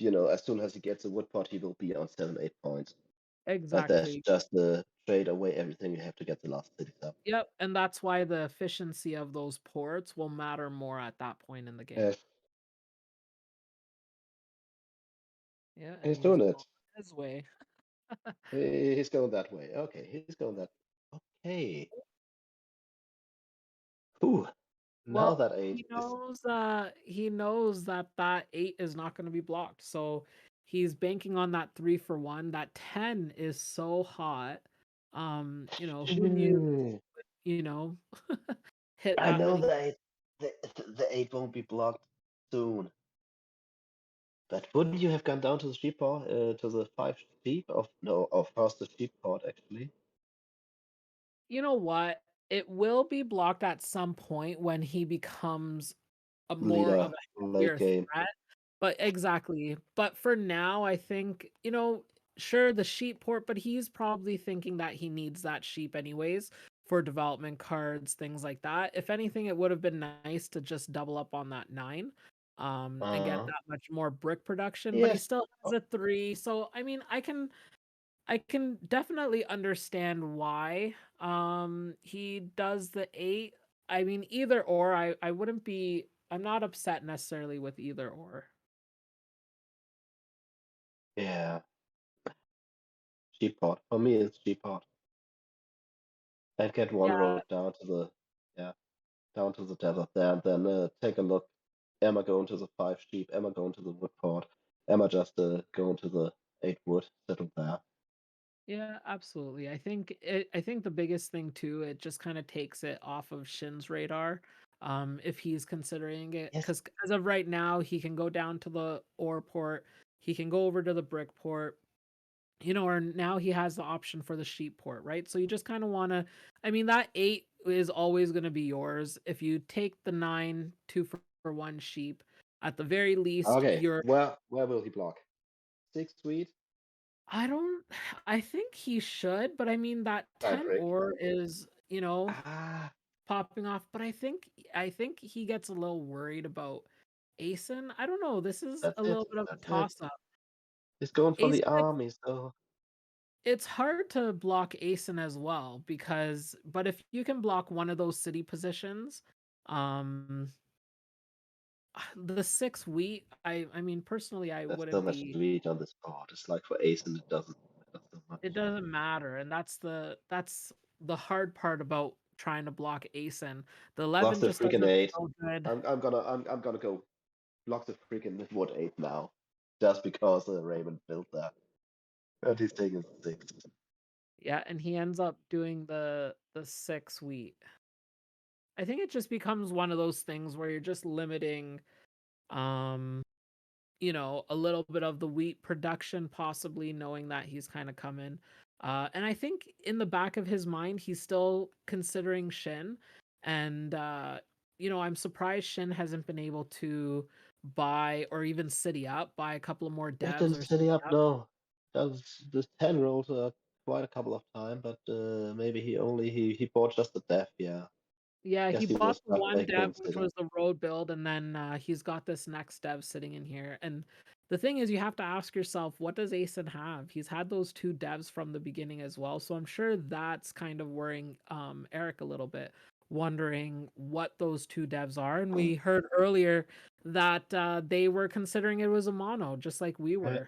as soon as he gets a wood pot, he will be on 7-8 points. But that's Exactly. just the trade away everything you have to get the last cities up. Yep, and that's why the efficiency of those ports will matter more at that point in the game. Yes, Yeah, and he's he's doing going it. his way. He's going that way. Okay, he's going that. Okay. Ooh, now Well, that 8 he is. knows that that 8 is not going to be blocked. So he's banking on that 3-for-1. That 10 is so hot. Who knew, you know, hit I that know many. that the 8 won't be blocked soon. But wouldn't you have gone down to the sheep pot, to the 5 sheep? Of course, the sheep pot actually. You know what? It will be blocked at some point when he becomes a more of Leader, a late heavier game. threat. But exactly. But for now, I think, sure, the sheep port, but he's probably thinking that he needs that sheep anyways for development cards, things like that. If anything, it would have been nice to just double up on that 9 and get that much more brick production, but he Yes. still has a 3. So, I mean, I can definitely understand why he does the 8. I mean, either or, I wouldn't be I'm not upset necessarily with either or. Yeah. Sheep pot. For me, it's sheep pot. And get one Yeah, road down to the desert there, and then take a look. Am I going to the 5 sheep? Am I going to the wood pot? Am I just going to the 8 wood? Settle there. yeah, absolutely. I think the biggest thing too, it just kind of takes it off of Shin's radar. If he's considering it, Yes. because as of right now, he can go down to the ore port, he can go over to the brick port, or now he has the option for the sheep port, right? So you just kind of want to, I mean, that 8 is always going to be yours. If you take the 9, 2-for-1 sheep, at the very least, Okay. you're, Where will he block? 6 sweet? I don't, I think he should, but I mean, that 10 brick. ore is, Ah, popping off, but I think he gets a little worried about Aesin. I don't know. This is that's a it. little bit of a That's it. toss up. He's going for the Aesin, army, so it's hard to block Aesin as well but if you can block one of those city positions, um the 6 wheat, I mean personally I there's so wouldn't much be, sweet on this board. It's like for Aesin, it doesn't matter so much. it doesn't matter, and that's the hard part about trying to block Aesin. The Block 11 the just freaking doesn't 8. feel good. I'm gonna go block the freaking wood 8 now, just because Raymond built that, and he's taking 6. Yeah, and he ends up doing the 6 wheat. I think it just becomes one of those things where you're just limiting um a little bit of the wheat production, possibly knowing that he's kind of coming. And I think in the back of his mind, he's still considering Shin. And, I'm surprised Shin hasn't been able to buy or even buy a couple of more That devs didn't or city city up, up. no. The 10 rolled quite a couple of times, but maybe he bought just the death, yeah. Yeah, he Guess he bought was the stuck one by dev, couldn't which city. was the road build, and then he's got this next dev sitting in here. And the thing is, you have to ask yourself, what does Aesin have? He's had those 2 devs from the beginning as well, so I'm sure that's kind of worrying Eric a little bit, wondering what those 2 devs are. And we heard earlier that they were considering it was a mono, just like we were.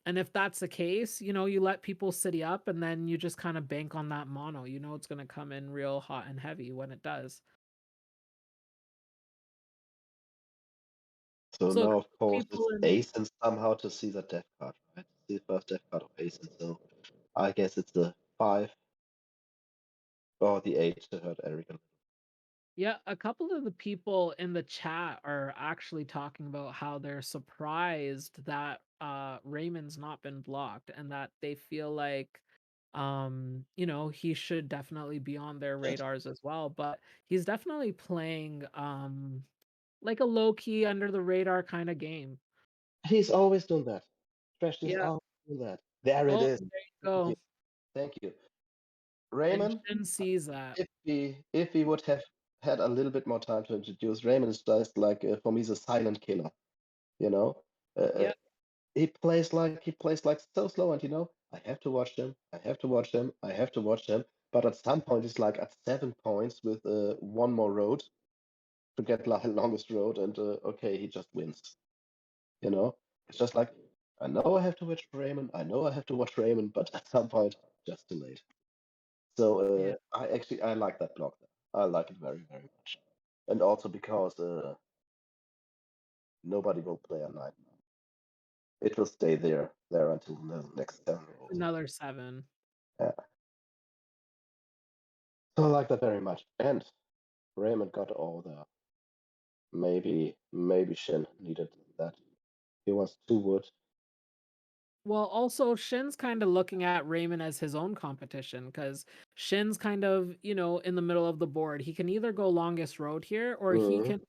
And if that's the case, you let people city up and then you just kind of bank on that mono. It's going to come in real hot and heavy when it does. So So now, of course, it's people in Aesin somehow to see the death card, right? See the first death card of Aesin, so I guess it's the 5 or the 8 to hurt Eric. Yeah, a couple of the people in the chat are actually talking about how they're surprised that Raymond's not been blocked and that they feel like he should definitely be on their radars as well, but he's definitely playing like a low key under the radar kind of game. He's always done that. Trash is Yeah. always doing that. There it Oh, is. there you Thank go. you. Thank you. And Raymond, Shin sees that. if we would have had a little bit more time to introduce, Raymond is just like for me the silent killer, you know. Yeah. He plays like so slow, and I have to watch them. I have to watch them. I have to watch them. But at some point, it's like at 7 points with one more road to get longest road, and okay, he just wins. It's just like I know I have to watch Rayman. I know I have to watch Rayman, but at some point, just too late. So Yeah. I like that block. I like it very very much, and also because nobody will play at night. It will stay there until the next 7 rolls. Another 7. Yeah. So I like that very much. And Raymond got all the maybe Shin needed that. He wants 2 wood. Well, also Shin's kind of looking at Raymond as his own competition because Shin's kind of, in the middle of the board. He can either go longest road here or he can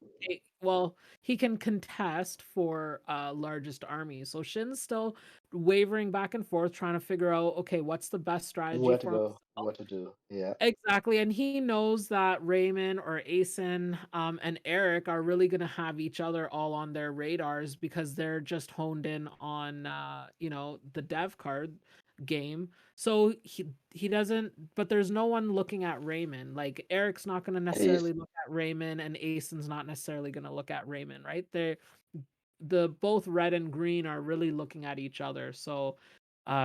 he can contest for largest army. So Shin's still wavering back and forth trying to figure out, okay, what's the best strategy Where to for go, himself. what to do. Yeah. Exactly, and he knows that Raymond or Aesin and Eric are really going to have each other all on their radars because they're just honed in on the dev card game. So he doesn't, but there's no one looking at Raymond. Like Eric's not going to necessarily look at Raymond, and Aesin's not necessarily going to look at Raymond, right? The both red and green are really looking at each other. So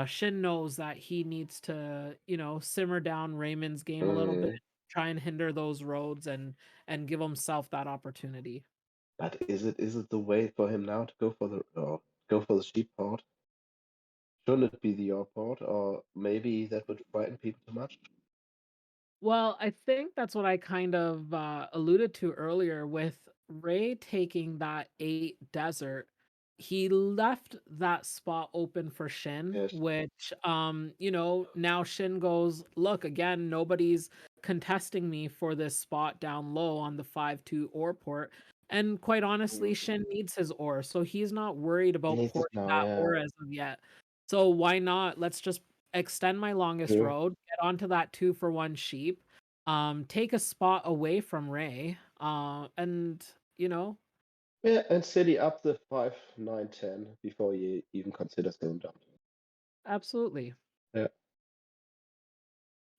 Shin knows that he needs to, simmer down Raymond's game a little bit, try and hinder those roads and give himself that opportunity. But is it the way for him now to go for the sheep part? Shouldn't it be the yaw part, or maybe that would frighten people too much? Well, I think that's what I kind of alluded to earlier with Ray taking that 8 desert. He left that spot open for Shin, Yes. which now Shin goes, look, again, nobody's contesting me for this spot down low on the 5-2 ore port. And quite honestly, Shin needs his ore, so he's not worried about needs it porting now, that yeah. ore as of yet. So why not? Let's just extend my longest True. road, get onto that 2-for-1 sheep, take a spot away from Ray, and Yeah, and city up the 5, 9, 10 before you even consider going down. absolutely. Yeah.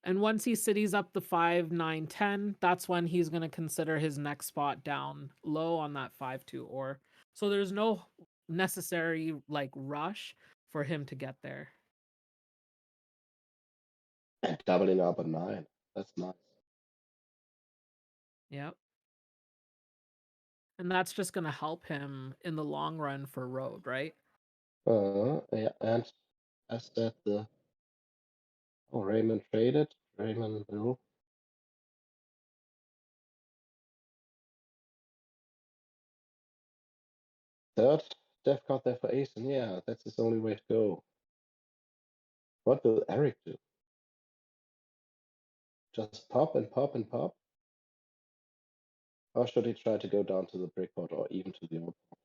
And once he cities up the 5, 9, 10, that's when he's going to consider his next spot down low on that 5-2 ore. So there's no necessary rush for him to get there. And doubling up at 9. That's nice. Yep. And that's just going to help him in the long run for road, right? Yeah, and as said, Raymond traded. Raymond will. Third death card there for Aesin. Yeah, that's his only way to go. What will Eric do? Just pop and pop and pop? Or should he try to go down to the brickport or even to the old port?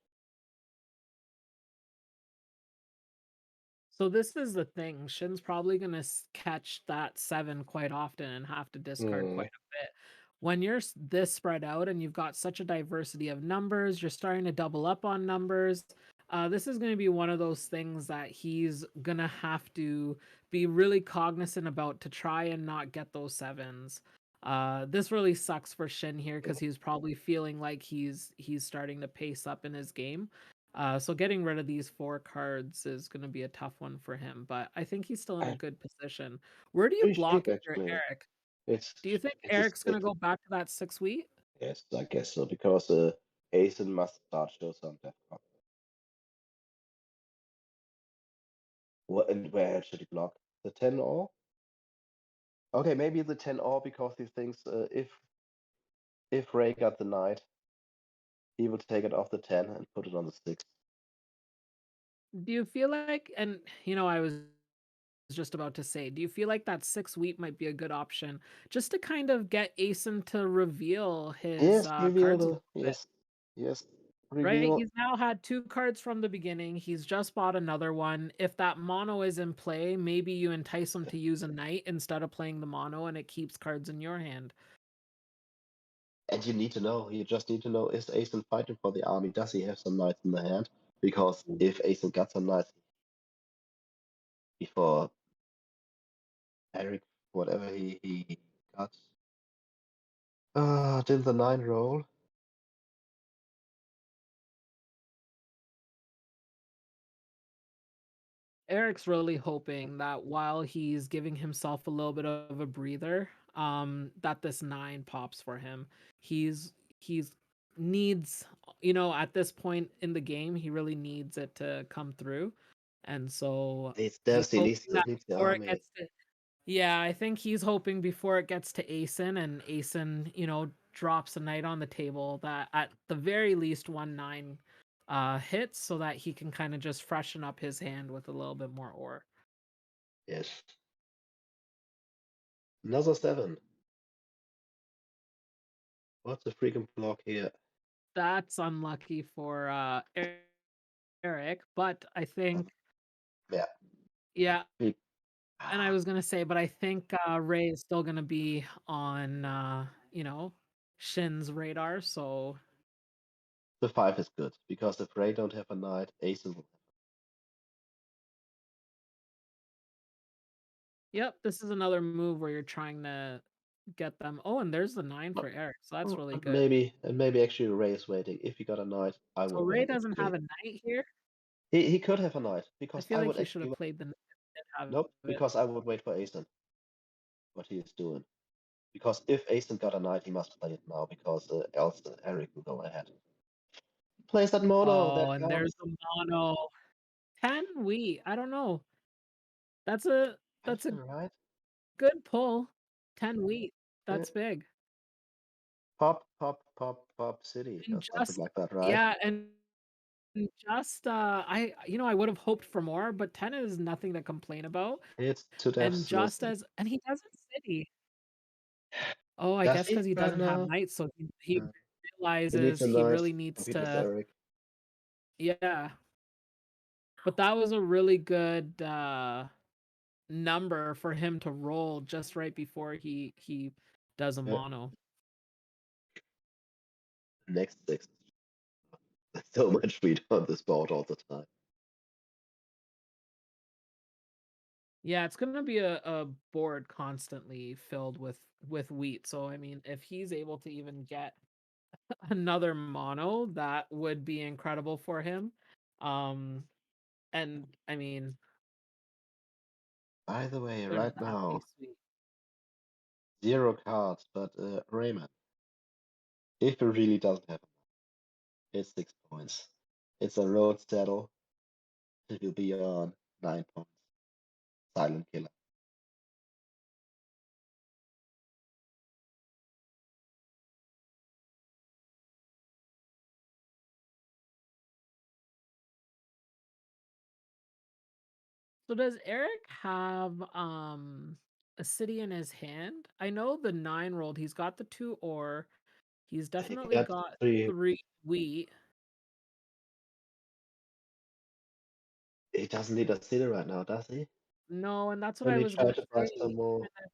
So this is the thing. Shin's probably going to catch that 7 quite often and have to discard quite a bit. When you're this spread out and you've got such a diversity of numbers, you're starting to double up on numbers. This is going to be one of those things that he's going to have to be really cognizant about to try and not get those 7s. This really sucks for Shin here because he's probably feeling like he's starting to pace up in his game. So getting rid of these 4 cards is going to be a tough one for him, but I think he's still in a good position. Where do you Pretty block cheap, if you're actually. Eric? It's Do you think it's Eric's going to go back to that 6 wheat? Yes, I guess so, because Aesin must start show some death card. And where should he block? The 10 or? Okay, maybe the 10 or, because he thinks if Ray got the knight, he would take it off the 10 and put it on the 6. Do you feel like, and I was just about to say, do you feel like that 6 wheat might be a good option just to kind of get Aesin to reveal his cards? Yes. Right? Reveal. He's now had 2 cards from the beginning. He's just bought another one. If that mono is in play, maybe you entice him to use a knight instead of playing the mono, and it keeps cards in your hand. And you just need to know, is Aesin fighting for the army? Does he have some knights in the hand? Because if Aesin gets a knight before Eric, whatever he got, did the 9 roll? Eric's really hoping that while he's giving himself a little bit of a breather, that this 9 pops for him. He's needs, at this point in the game, he really needs it to come through. And so It's he's Dempsey hoping that needs the before it army. gets to, yeah, I think he's hoping before it gets to Aesin and Aesin, drops a knight on the table, that at the very least 1/9 hits, so that he can kind of just freshen up his hand with a little bit more ore. Yes. Another 7. What's the freaking block here? That's unlucky for Eric, but I think Yeah. yeah, He- and I was gonna say, but I think Ray is still gonna be on Shin's radar, so The 5 is good, because if Ray don't have a knight, Aesin will. yep, this is another move where you're trying to get them. Oh, and there's the 9 for Eric, so that's really good. Maybe actually Ray is waiting. If he got a knight, I would So Ray wait. doesn't have a knight here. He could have a knight, I because feel I like would he should actually have played the knight and have nope, it. because I would wait for Aesin. What he is doing. Because if Aesin got a knight, he must play it now, because else Eric will go ahead. Plays that mono. Oh, that and counts. there's the mono. 10 wheat. I don't know. That's a right. good pull. 10 wheat. That's Yeah. big. Pop city And or something just like that, right? yeah, and just I would have hoped for more, but 10 is nothing to complain about. It's to death. And just as and he doesn't city. Oh, I Does guess he because he right doesn't have now? knights, so he He needs realizes a he knight really to needs compete with to Eric. yeah. But that was a really good number for him to roll just right before he does a Yeah. mono. Next 6. There's so much wheat on this board all the time. Yeah, it's gonna be a board constantly filled with wheat. So I mean, if he's able to even get another mono, that would be incredible for him. And I mean, By the way, could right that now, be sweet? 0 cards, but Rayman, if he really doesn't have it's 6 points. It's a road saddle. It will be on 9 points. Silent killer. So does Eric have a city in his hand? I know the 9 rolled. He's got the 2 ore. He's definitely got got 3. 3 wheat. He doesn't need a city right now, does he? No, and that's what When I he was tried gonna to buy say. some more. Even if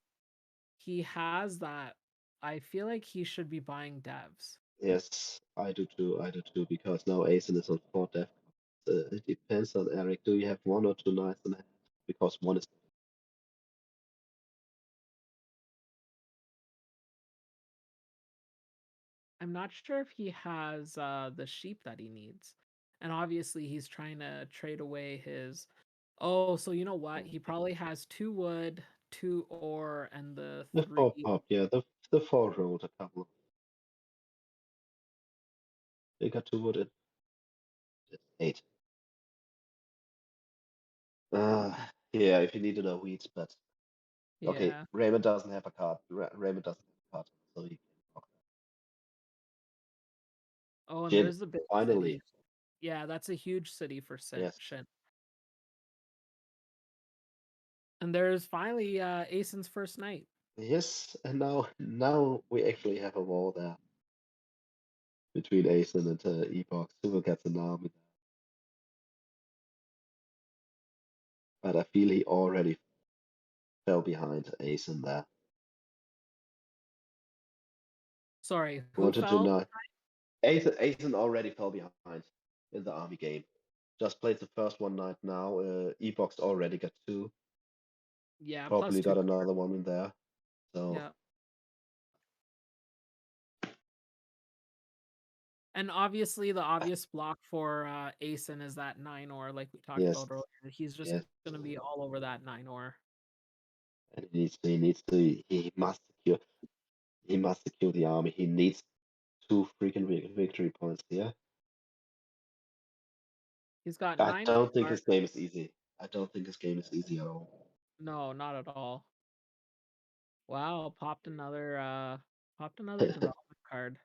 he has that, I feel like he should be buying devs. Yes, I do too, because now Aesin is on 4 death. It depends on Eric. Do you have 1 or 2 knights in hand? Because 1 is I'm not sure if he has the sheep that he needs. And obviously he's trying to trade away his oh, so you know what? He probably has 2 wood, 2 ore, and the the 3 4 pop, yeah, the 4 rolled a couple. They got 2 wood in. 8. Yeah, if you need to know weeds, but okay, yeah. Raymond doesn't have a card. Raymond doesn't have a card, so he can block Oh, and Jin, there's the big finally. city. Yeah, that's a huge city for Yes. Shin. And there's finally Aesin's first night. Yes, and now we actually have a war there between Aesin and EBOX. Who will get an army? But I feel he already fell behind Aesin there. Sorry, who Wanted to fell? know. Aesin already fell behind in the army game. just played the first one night now. EBOX already got 2. Yeah, Probably plus got 2. another one in there. So Yeah. And obviously, the obvious block for Aesin is that 9-or, like we talked yes, about earlier. He's just yes, going to be all over that 9-or. and he must secure the army. He needs 2 freaking victory points here. He's got I 9 don't think cards. his game is easy. I don't think his game is easy at all. No, not at all. Wow, popped another development card.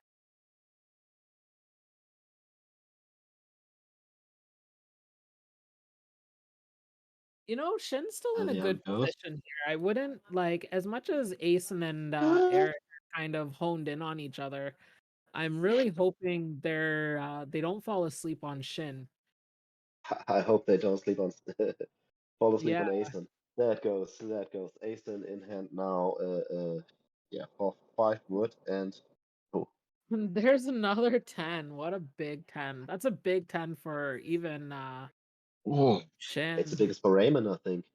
You know, Shin's still in a Yeah, good it goes. position here. I wouldn't like, as much as Aesin and Eric are kind of honed in on each other. I'm really hoping they don't fall asleep on Shin. I hope they don't fall asleep on Yeah. Aesin. That goes. Aesin in hand now. Yeah, for 5 wood and oh, There's another 10. What a big 10. That's a big 10 for even it's the Shin. biggest for Rayman, I think.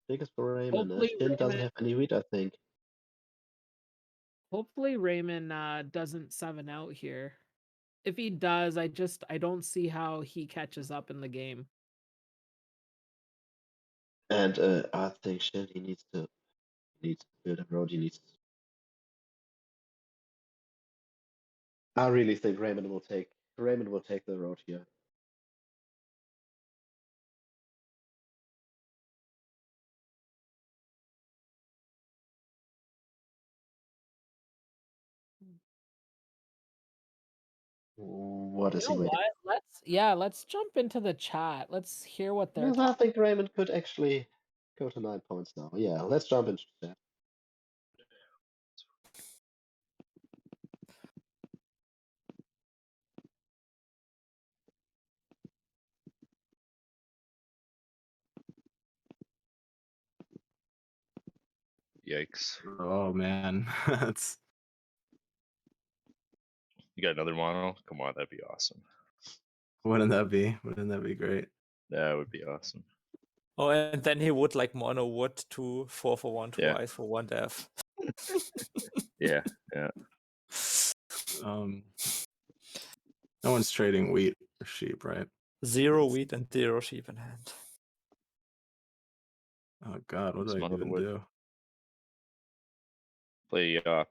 Biggest for Rayman. Hopefully Shin doesn't Rayman, have any wheat, I think. hopefully Rayman doesn't 7 out here. If he does, I don't see how he catches up in the game. And I think Shin he needs to build a road. I really think Rayman will take the road here. What You is know he waiting? what? Let's jump into the chat. Let's hear what they're Yes, I think Rayman could actually go to 9 points now. Yeah, let's jump into that. Yikes! Oh man, that's You got another mono? Come on, that'd be awesome. wouldn't that be? Wouldn't that be great? That would be awesome. Oh, and then he would like mono wood to 4 for 1 Yeah. twice for 1 death. Yeah. No one's trading wheat for sheep, right? 0 wheat and 0 sheep in hand. Oh god, what It's do I mono even wood. do? Play up.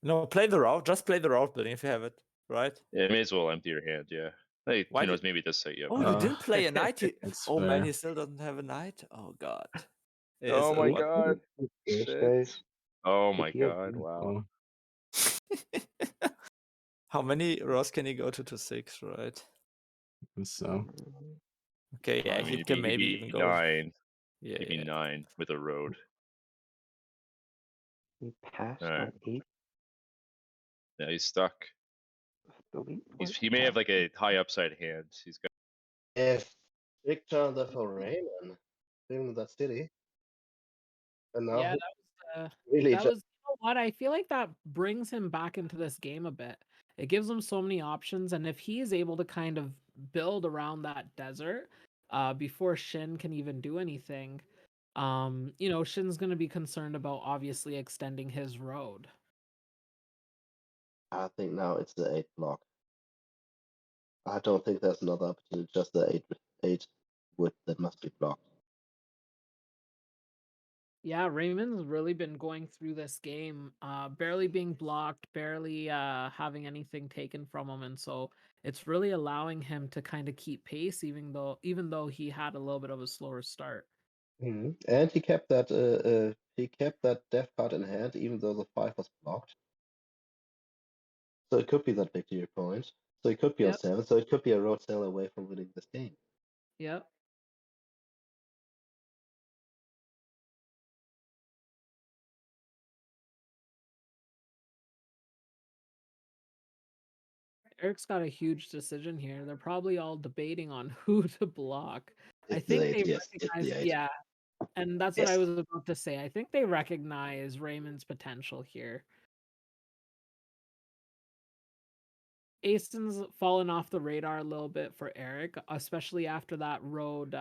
No, play the route. Just play the route building if you have it, right? Yeah, may as well empty your hand. Yeah. Hey, Why who knows? did- Maybe this set you up. Oh, you didn't play a knight. That's Oh man, fair. he still doesn't have a knight. Oh god. Oh my what- god. Cheers, Shit. guys. Oh my If you have god! Wow. How many rows can he go to 6, right? So Okay, yeah, I mean, he he'd can be maybe even go. 9. Yeah, He'd be yeah. 9 with a road. We passed Alright. on 8 Yeah, he's stuck. the wheat He may have like a high upside hand. He's got. Yes, big turn there for Rayman. Building that city. And now Yeah, really that was, you know what? I feel like that brings him back into this game a bit. It gives him so many options, and if he is able to kind of build around that desert before Shin can even do anything, you know, Shin's going to be concerned about obviously extending his road. I think now it's the 8 block. I don't think there's another opportunity, just the 8 wood that must be blocked. Yeah, Raymond's really been going through this game, barely being blocked, barely having anything taken from him, and so it's really allowing him to kind of keep pace, even though he had a little bit of a slower start. And he kept that death card in hand, even though the 5 was blocked. So it could be that victory point. So it could be on Yep. 7. So it could be a road sail away from winning this game. Yep. Eric's got a huge decision here. They're probably all debating on who to block. I It's think the 8, they yes, it's recognize, the 8. yeah, and that's what I Yes. was about to say. I think they recognize Raymond's potential here. Aesin's fallen off the radar a little bit for Eric, especially after that road.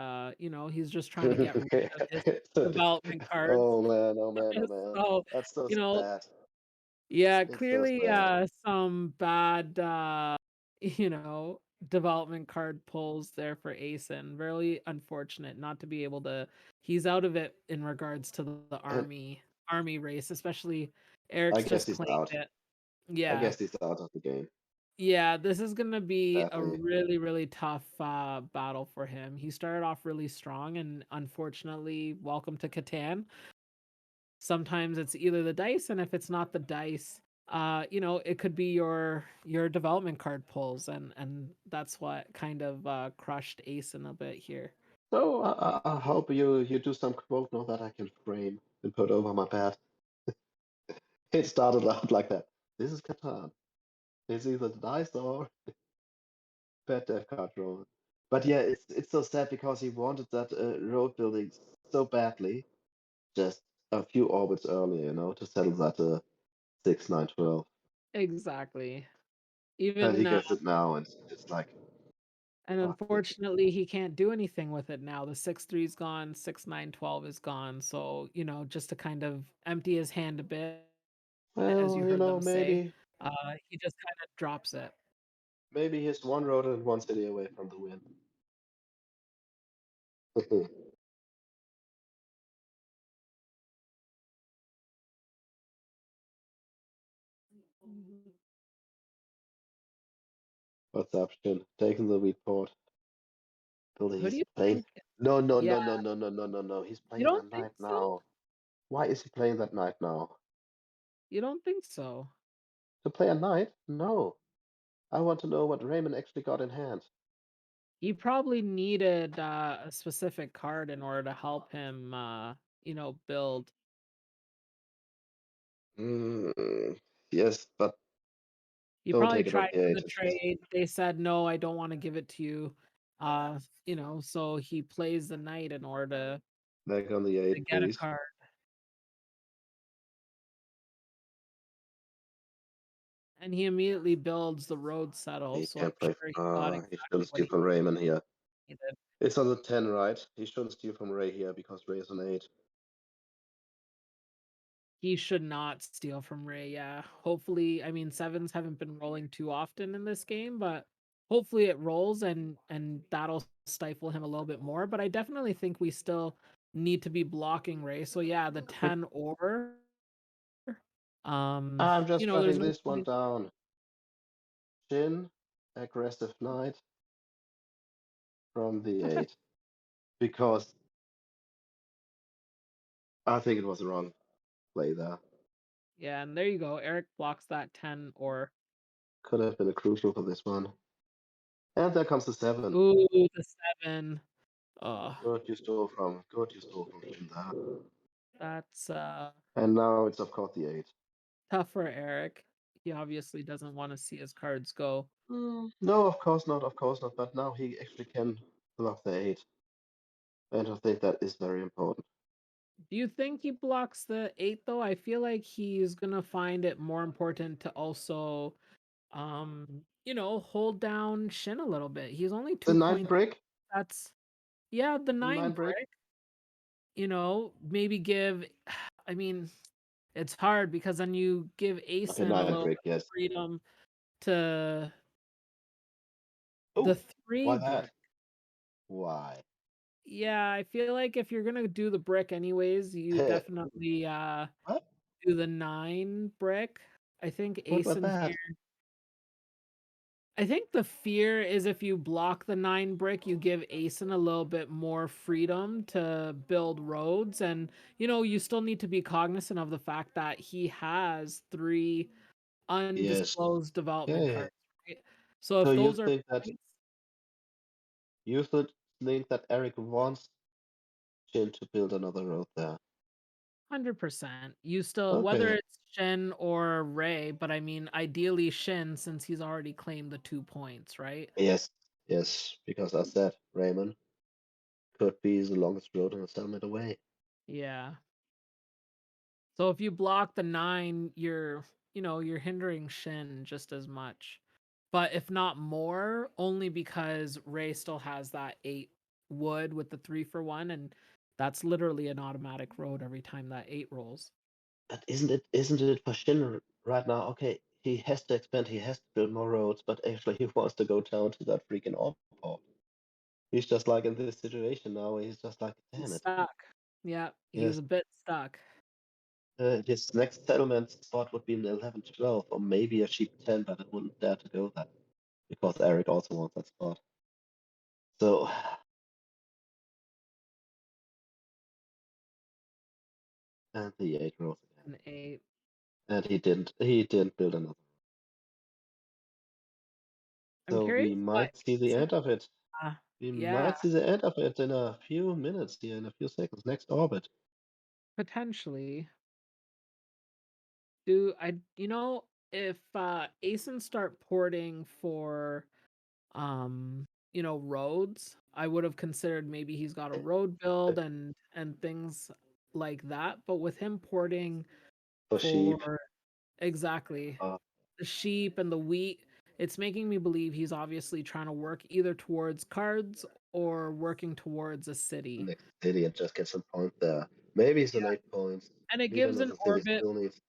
He's just trying to get rid of his development cards. Oh man, oh man, oh man. So, That's so you know, sad. yeah, It's so clearly sad. some bad development card pulls there for Aesin. Really unfortunate not to be able to he's out of it in regards to the And army race, especially I Eric's guess just he's claimed out. it. I Yeah. guess he's out of the game. Yeah, this is gonna be a Sadly. really, really tough battle for him. He started off really strong, and unfortunately, welcome to Catan. Sometimes it's either the dice, and if it's not the dice, it could be your development card pulls, and that's what kind of crushed Aesin a bit here. So I hope you do some quote now that I can frame and put over my bed. It started out like that. This is Catan. It's either the dice or bad dev card roll. But yeah, it's so sad because he wanted that road building so badly, just a few orbits earlier, to settle that 6, 9, 12. Exactly. And Even he gets it now, and it's like, and fuck me. unfortunately, he can't do anything with it now. The 6-3 is gone, 6, 9, 12 is gone. So, just to kind of empty his hand a bit, as you Well, heard them say, maybe he just kind of drops it. maybe he's one road and one city away from the win. What's up, Shin? Taking the lead port. Who do He's you playing. think? No, no, Yeah, no, no, no, no, no, no, no. He's you playing don't that think knight so? now. Why is he playing that knight now? You don't think so? To play a knight? No. I want to know what Rayman actually got in hand. He probably needed a specific card in order to help him, build. Yes, but He don't probably take it on tried the for 8. the It's just trade. They said no, I don't want to give it to you. So he plays the knight in order back on the to 8, get a please. card. And he immediately builds the road settle, He so I'm can't play. sure he got He exactly shouldn't what steal he from Rayman here. needed. It's on the 10, right? He shouldn't steal from Ray here because Ray is on 8. He should not steal from Ray, yeah. Hopefully, I mean, 7s haven't been rolling too often in this game, but hopefully it rolls and that'll stifle him a little bit more. But I definitely think we still need to be blocking Ray. So yeah, the 10 or I'm just there's shutting no this one point. down. Shin, aggressive knight from the 8. Because I think it was the wrong play there. Yeah, and there you go. Eric blocks that 10 or Could have been a crucial for this one. And there comes the 7. ooh, the 7. Good you stole from Shin there. That's And now it's of course the 8. tough for Eric. He obviously doesn't want to see his cards go. No, of course not, but now he actually can block the 8. And I think that is very important. Do you think he blocks the 8 though? I feel like he's gonna find it more important to also hold down Shin a little bit. He's only The 2 9 points. brick? That's yeah, the 9 9 brick? brick. Maybe give I mean, it's hard because then you give Okay, Aesin a 9 little brick, bit of yes. freedom to Oh, the 3 why brick. that? Why? Yeah, I feel like if you're gonna do the brick anyways, you definitely What? do the 9 brick. I think What about Aesin that? here. I think the fear is if you block the 9 brick, you give Aesin a little bit more freedom to build roads. And, you still need to be cognizant of the fact that he has 3 Yes. undisclosed development Okay. cards, right? So if So you those are think that points, you should think that Eric wants Shin to build another road there. 100%. You still, whether Okay. it's Shin or Ray, but I mean, ideally Shin since he's already claimed the 2 points, right? Yes, because I said Rayman could be the longest road in a settlement away. Yeah. So if you block the 9, you're hindering Shin just as much. but if not more, only because Ray still has that 8 wood with the 3-for-1, and that's literally an automatic road every time that 8 rolls. But isn't it for Shin right now? Okay, he has to expand, he has to build more roads, but actually he wants to go down to that freaking orb port. He's just like in this situation now. He's just like, damn He's it. stuck. Yeah, he's Yes. a bit stuck. His next settlement spot would be an 11-12, or maybe a sheep 10, but I wouldn't dare to go there because Eric also wants that spot. So, and the 8 rolls again, An 8. and he didn't build another. I'm So curious we what might see the Aesin. end of it. We Yeah, might see the end of it in a few minutes here, in a few seconds. Next orbit. potentially. If Aesin start porting for roads, I would have considered maybe he's got a road build and things like that. But with him porting For sheep. for exactly Uh, the sheep and the wheat, it's making me believe he's obviously trying to work either towards cards or working towards a city. next city and just get some points there. Maybe some Yeah. 8 points. And it Leader gives of an the city orbit. still needs.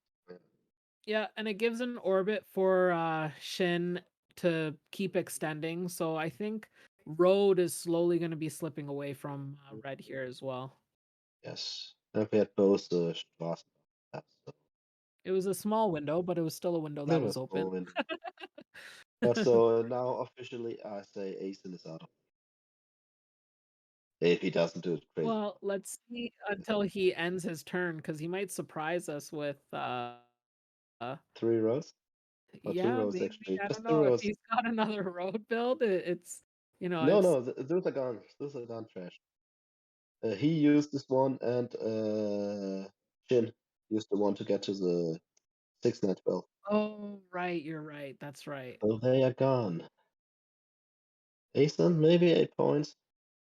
Yeah, and it gives an orbit for Shin to keep extending. So I think Road is slowly going to be slipping away from Red here as well. Yes. And we had both the Straßen. So It was a small window, but it was still a window that there was was open. Owen. Yeah, so now officially I say Aesin is out of. If he doesn't do it crazy. Well, let's see until he ends his turn, because he might surprise us with 3 rows? Or 2 yeah, rows maybe. actually. I Just don't 2 know if rows. he's got another road build. It's No, it's no, those are gone. Those are gone trash. He used this one, and Shin used the one to get to the 6-9-12. oh right, you're right. That's right. So they are gone. Aesin, maybe 8 points,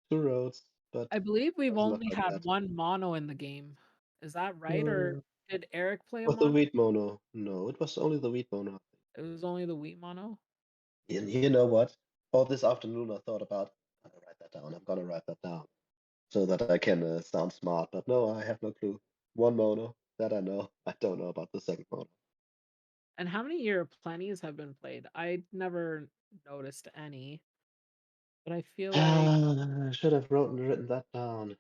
2 roads, but I believe we've does not only like had that. one mono in the game. Is that right? Or did Eric play a Was the mono? wheat mono? No, it was only the wheat mono. It was only the wheat mono. You know what? All this afternoon I thought about, I'm gonna write that down. I'm gonna write that down so that I can sound smart. But no, I have no clue. One mono that I know. I don't know about the second mono. And how many year plenties have been played? I never noticed any. But I feel like, I should have written that down.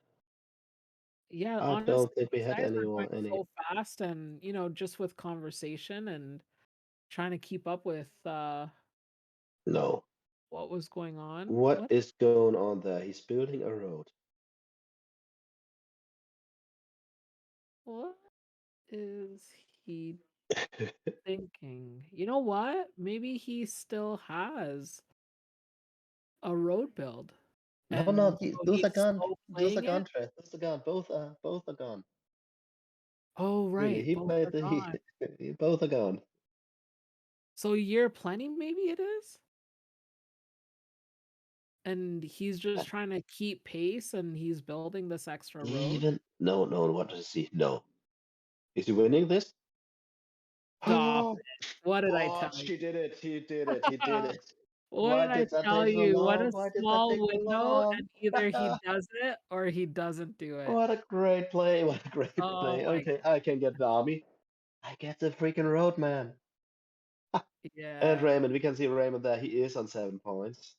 yeah, I honestly, don't think we these had guys are anyone going so fast, and just with conversation and trying to keep up with No. what was going on. What is going on there? He's building a road. What is he thinking? You know what? Maybe he still has a road build. No, And no, so those are he's gone. slow Those are playing gone, it. Trey. Those are gone. Both are gone. Oh, right. He Both played are the gone. both are gone. So year plenty, maybe it is? And he's just trying to keep pace, and he's building this extra road. No, what does he? No. Is he winning this? Stop Oh, it. What did I tell you? he did it. He did it. He did it. What Why did I did that tell take so you? What long? a Why did that small take so window, long? and either he does it or he doesn't do it. What a great play. What a great Oh play. my Okay, I can get the army. I get the freaking road, man. And yeah. Raymond, we can see Raymond there. He is on 7 points.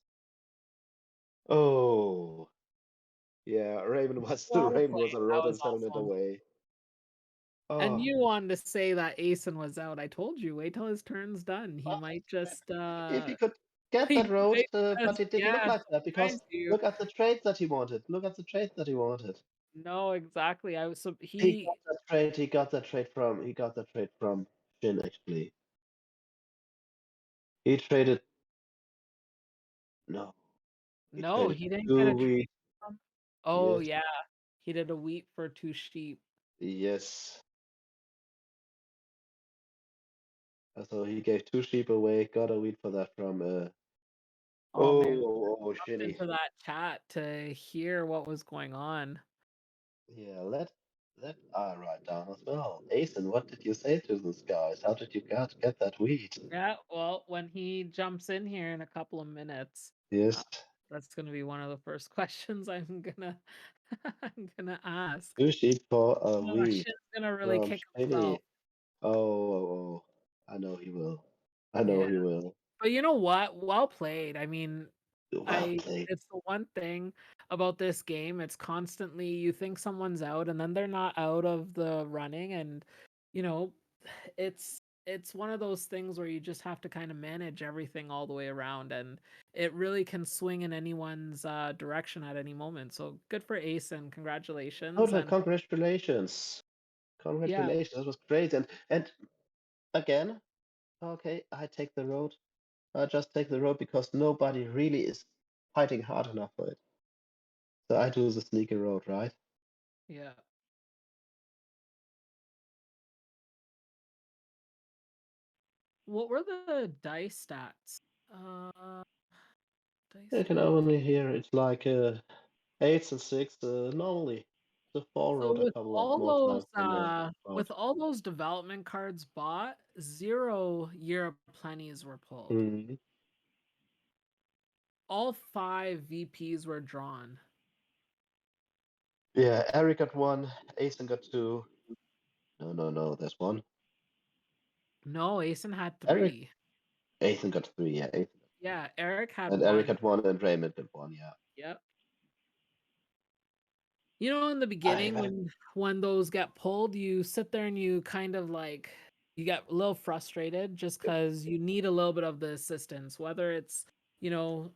Oh. Yeah, Raymond was Well Raymond was played. a That road and was settlement awesome. away. And Oh. you wanted to say that Aesin was out. I told you, wait till his turn's done. He might just If he could get he that road, might but it didn't look yeah, like that because surprise you. look at the trades that he wanted. Look at the trades that he wanted. No, exactly. I was so He got that trade. He got that trade from Shin actually. He traded. No. no, Traded he didn't get 2 a trade wheat. from. Oh Yes. yeah, he did a wheat for 2 sheep. Yes. So he gave 2 sheep away. Got a wheat for that from. Oh man, Oh, jumped Shinny. into that chat to hear what was going on. Yeah. That I write down as well. Aesin, what did you say to these guys? How did you get that wheat? Yeah, well, when he jumps in here in a couple of minutes, Yes, that's going to be one of the first questions I'm gonna I'm gonna ask. 2 sheep for a Oh, wheat Shin's gonna really from kick himself. Shinny. Oh, I know he will. I know Yeah. he will. But you know what? Well played. I mean, Well played. it's the one thing about this game. It's constantly you think someone's out and then they're not out of the running, and you know, it's one of those things where you just have to kind of manage everything all the way around, and it really can swing in anyone's direction at any moment. So good for Aesin. Congratulations. Total And congratulations. yeah, Congratulations. That was great. And again, okay, I take the road. I just take the road because nobody really is fighting hard enough for it. So I do the sneaky road, right? yeah. What were the dice stats? Dice You can stats. only hear it's like 8s and 6 normally. The 4 So road a couple of more times than the with road. all those development cards bought, 0 year of plenties were pulled. Mhm. All 5 VPs were drawn. Yeah, Eric got 1, Aesin got 2. No, there's 1. No, Aesin had Eric, 3. Aesin got 3, yeah, Aesin. Yeah, Eric had And Eric 1. had 1 and Raymond got 1, yeah. Yep. You know, in the beginning when those get pulled, you sit there and you kind of like you get a little frustrated just because you need a little bit of the assistance, whether it's, you know,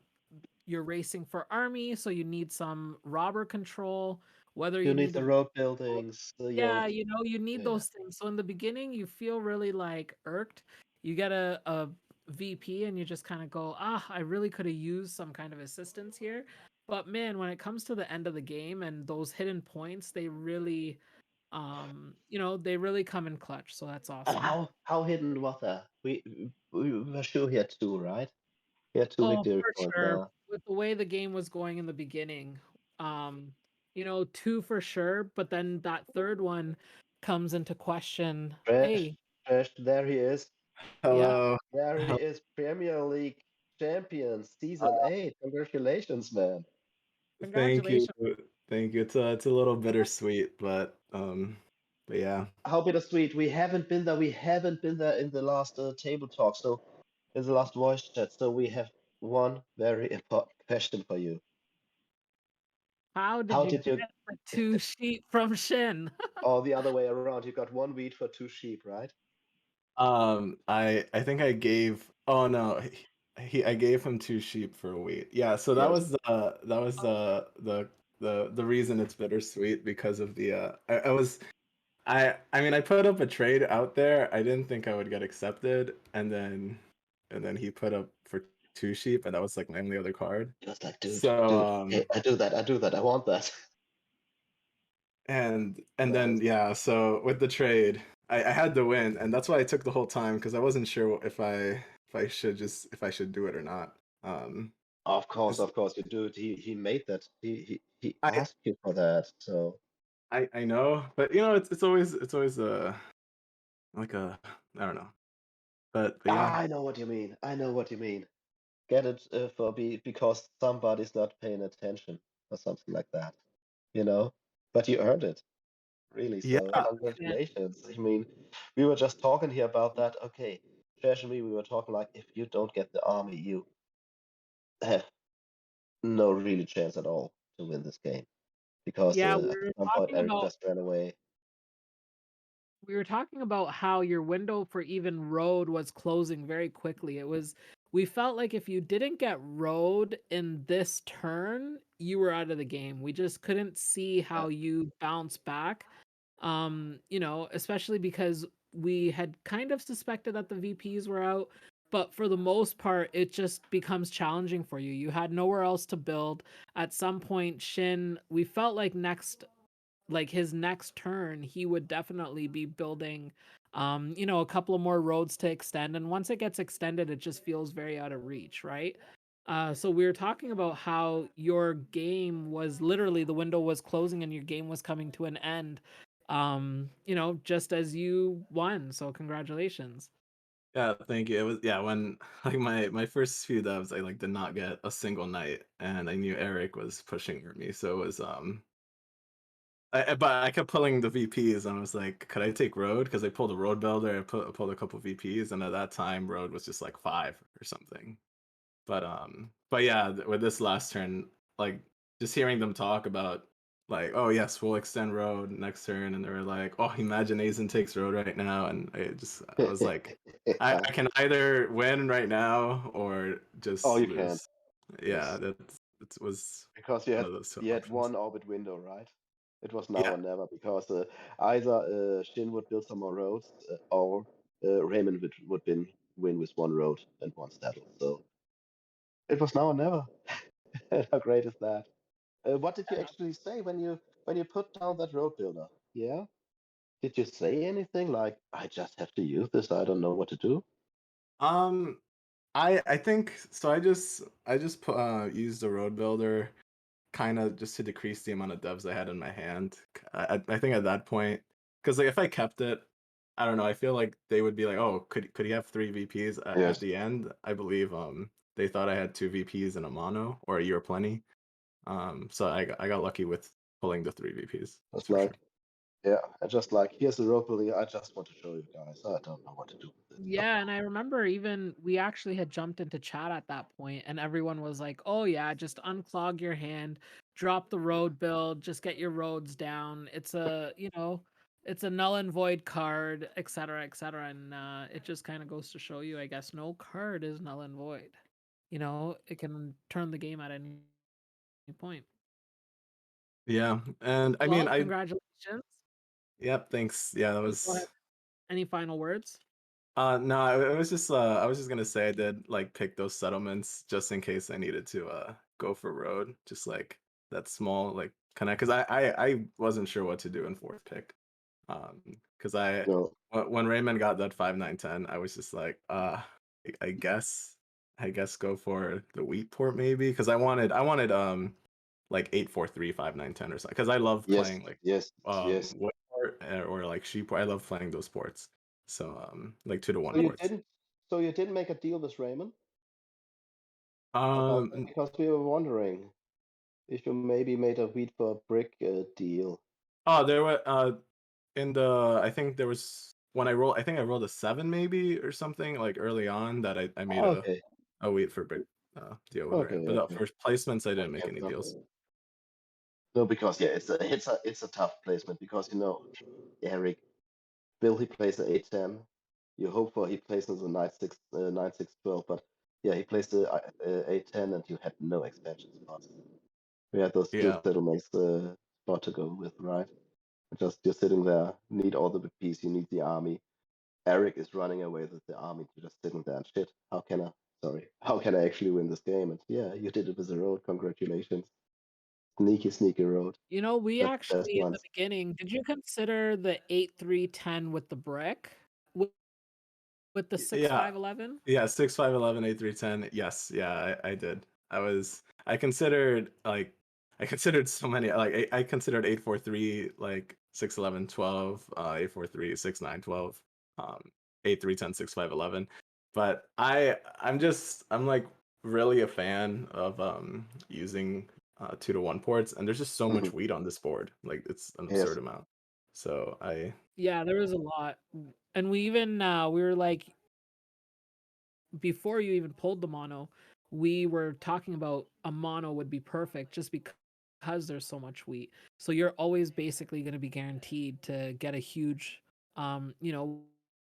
you're racing for army, so you need some robber control, whether You you need need the the road buildings, the yeah, yacht. you know, you need Yeah. those things. So in the beginning, you feel really like irked. You get a VP and you just kind of go, I really could have used some kind of assistance here. But man, when it comes to the end of the game and those hidden points, they really, they really come in clutch. So that's And awesome. how hidden was that? We were sure he had 2, right? He had 2 Oh, victory for points sure. there. With the way the game was going in the beginning, um, 2 for sure, but then that third one comes into question. Hey, Fresh, there he is. yeah, Hello. There he is, Premier League champion, season 8. Congratulations, man. Thank you. congratulations. Thank you. It's a little bittersweet, but yeah. How bittersweet. We haven't been there. We haven't been there in the last table talk. So in the last voice chat. So we have one very important question for you. How did How you did you, get the 2 sheep from Shin? or the other way around? You got 1 wheat for 2 sheep, right? I think I gave. Oh no, I gave him 2 sheep for a wheat. Yeah, so that Yes. was the reason it's bittersweet because of the I mean I put up a trade out there. I didn't think I would get accepted, and then he put up for 2 sheep, and that was like my only other card. He was like, dude, So hey, I do that. I want that. and Nice. then yeah, so with the trade, I had to win, and that's why I took the whole time because I wasn't sure if I should do it or not. Of course, 'Cause you do it. He made that. He I asked you for that. So I know, but it's always like a I don't know, but yeah, I know what you mean. I know what you mean. Get it because somebody's not paying attention or something like that. You know, but you earned it, really. yeah, So Yeah. congratulations. I mean, we were just talking here about that. Okay, Trash and me, we were talking like if you don't get the army, you have no really chance at all to win this game because Yeah, we at were some point talking Eric about just ran away. how your window for even road was closing very quickly. We felt like if you didn't get road in this turn, you were out of the game. We just couldn't see how you bounce back. Especially because we had kind of suspected that the VPs were out, but for the most part, it just becomes challenging for you. You had nowhere else to build. At some point, Shin, we felt like his next turn, he would definitely be building a couple of more roads to extend, and once it gets extended it just feels very out of reach, right? So we were talking about how your game was literally the window was closing and your game was coming to an end, just as you won. So congratulations. Yeah, thank you. It was when like my first few dubs, I like did not get a single night, and I knew Eric was pushing for me, so it was but I kept pulling the VPs, and I was like, could I take road? Because I pulled a road builder, I pulled a couple VPs, and at that time, road was just like 5 or something. But yeah, with this last turn, like just hearing them talk about like, oh yes, we'll extend road next turn, and they were like, oh, imagine Aesin takes road right now, and I was like, I can either win right now or just Oh, you lose. can. Yeah, Yes. it was Because one of those two you had options. one orbit window, right? It was now Yeah. or never, because either Shin would build some more roads, or Raymond would win with one road and one saddle. So it was now or never. How great is that? What did you actually say when you put down that road builder? Yeah? Did you say anything like, I just have to use this, I don't know what to do? Um, I think so. I just used the road builder kind of just to decrease the amount of devs I had in my hand. I think at that point, because like if I kept it, I don't know. I feel like they would be like, oh, could he have 3 VPs at Yes. the end? I believe they thought I had 2 VPs and a mono or a year plenty. So I got lucky with pulling the 3 VPs. It's For like, sure. yeah, I just like, here's the road building, I just want to show you guys. I don't know what to do with it. Yeah, and I remember even we actually had jumped into chat at that point, and everyone was like, "Oh yeah, just unclog your hand, drop the road build, just get your roads down. It's it's a null and void card, etc., etc." And it just kind of goes to show you, I guess, no card is null and void. It can turn the game at any point. Yeah, and I mean, Well, congratulations. yep, thanks. Yeah, that Go was. ahead. Any final words? No, I was just gonna say I did like pick those settlements just in case I needed to go for road, just like that small like connect, because I wasn't sure what to do in 4th pick. Because No. when Raymond got that 5-9-10, I was just like, I guess go for the wheat port maybe, because I wanted like 8-4-3 5-9-10 or something, because I love Yes, playing like yes, yes. white port or like sheep port. I love playing those ports. So like 2-1 So you ports. didn't so you didn't make a deal with Raymond about that? Um Because we were wondering if you maybe made a wheat for brick deal. oh, there were in the, I think there was when I think I rolled a 7 maybe or something like early on, that I made Okay, a wheat for big deal with okay, Raymond. But okay. for placements I didn't make Okay, any no. deals. No, because yeah, it's a tough placement, because Eric, Bill, he plays the 8-10. You hope for he plays in the 9-6 9-6-12, but yeah, he plays the 8-10, and you had no expansion spots. We had those 2 Yeah. settlements spot to go with, right? Just you're sitting there, need all the pieces, you need the army. Eric is running away with the army, you're just sitting there and shit. How can I actually win this game? And yeah, you did it with the road. Congratulations. Sneaky road. We That's the best actually in the ones. beginning, did you consider the 8-3-10 with the brick? With the 6-5-11? Yeah, 6-5-11 8-3-10. Yes, yeah, I did. I considered so many, like I considered 8-4-3, like 6-11-12, 8-4-3, 6-9-12, 8-3-10, 6-5-11. But I'm like really a fan of using 2-1 ports, and there's just so much wheat on this board. Like it's an Yes. absurd amount. So Yeah, there was a lot. And we even we were like, before you even pulled the mono, we were talking about a mono would be perfect just because there's so much wheat. So you're always basically going to be guaranteed to get a huge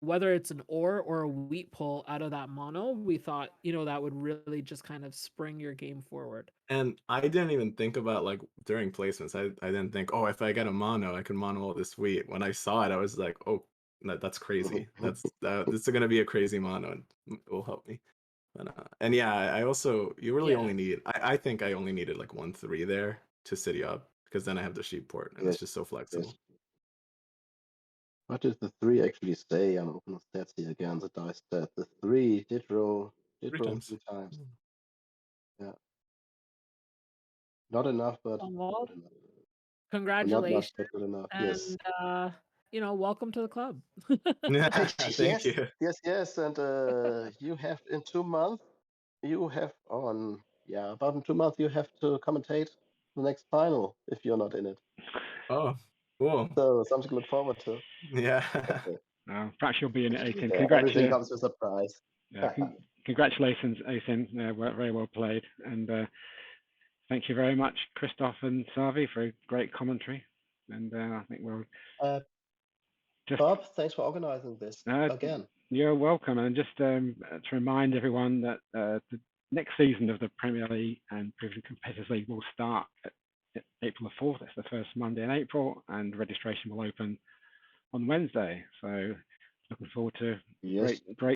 whether it's an ore or a wheat pull out of that mono. We thought that would really just kind of spring your game forward. And I didn't even think about like during placements. I didn't think, oh, if I get a mono, I can mono all this wheat. When I saw it, I was like, oh, that's crazy. This is gonna be a crazy mono, and it will help me. But, and yeah, I also you really only need. I think I only needed like 1-3 there to city up, because then I have the sheep port, and it's just so flexible. Yes. What did the 3 actually say? I'm opening stats here again. The dice stat. The 3 did roll 3 times. Yeah. Not enough, but Well, good enough. Congratulations, but good enough. and Yes. welcome to the club. Thank you. Yes. And you have in 2 months, about in 2 months, you have to commentate the next final if you're not in it. Oh, cool. So something to look forward to. Yeah. Okay. Perhaps you'll be in it, Aesin. Yeah, everything comes with a surprise. Congratulations, Aesin. Very well played. And thank you very much, Christoph and Savi, for a great commentary. And I think we'll just... Bob, thanks for organizing this again. You're welcome. And just to remind everyone that the next season of the Premier League and Proven Competitors League will start at April the 4th. It's the first Monday in April, and registration will open on Wednesday. So looking forward to great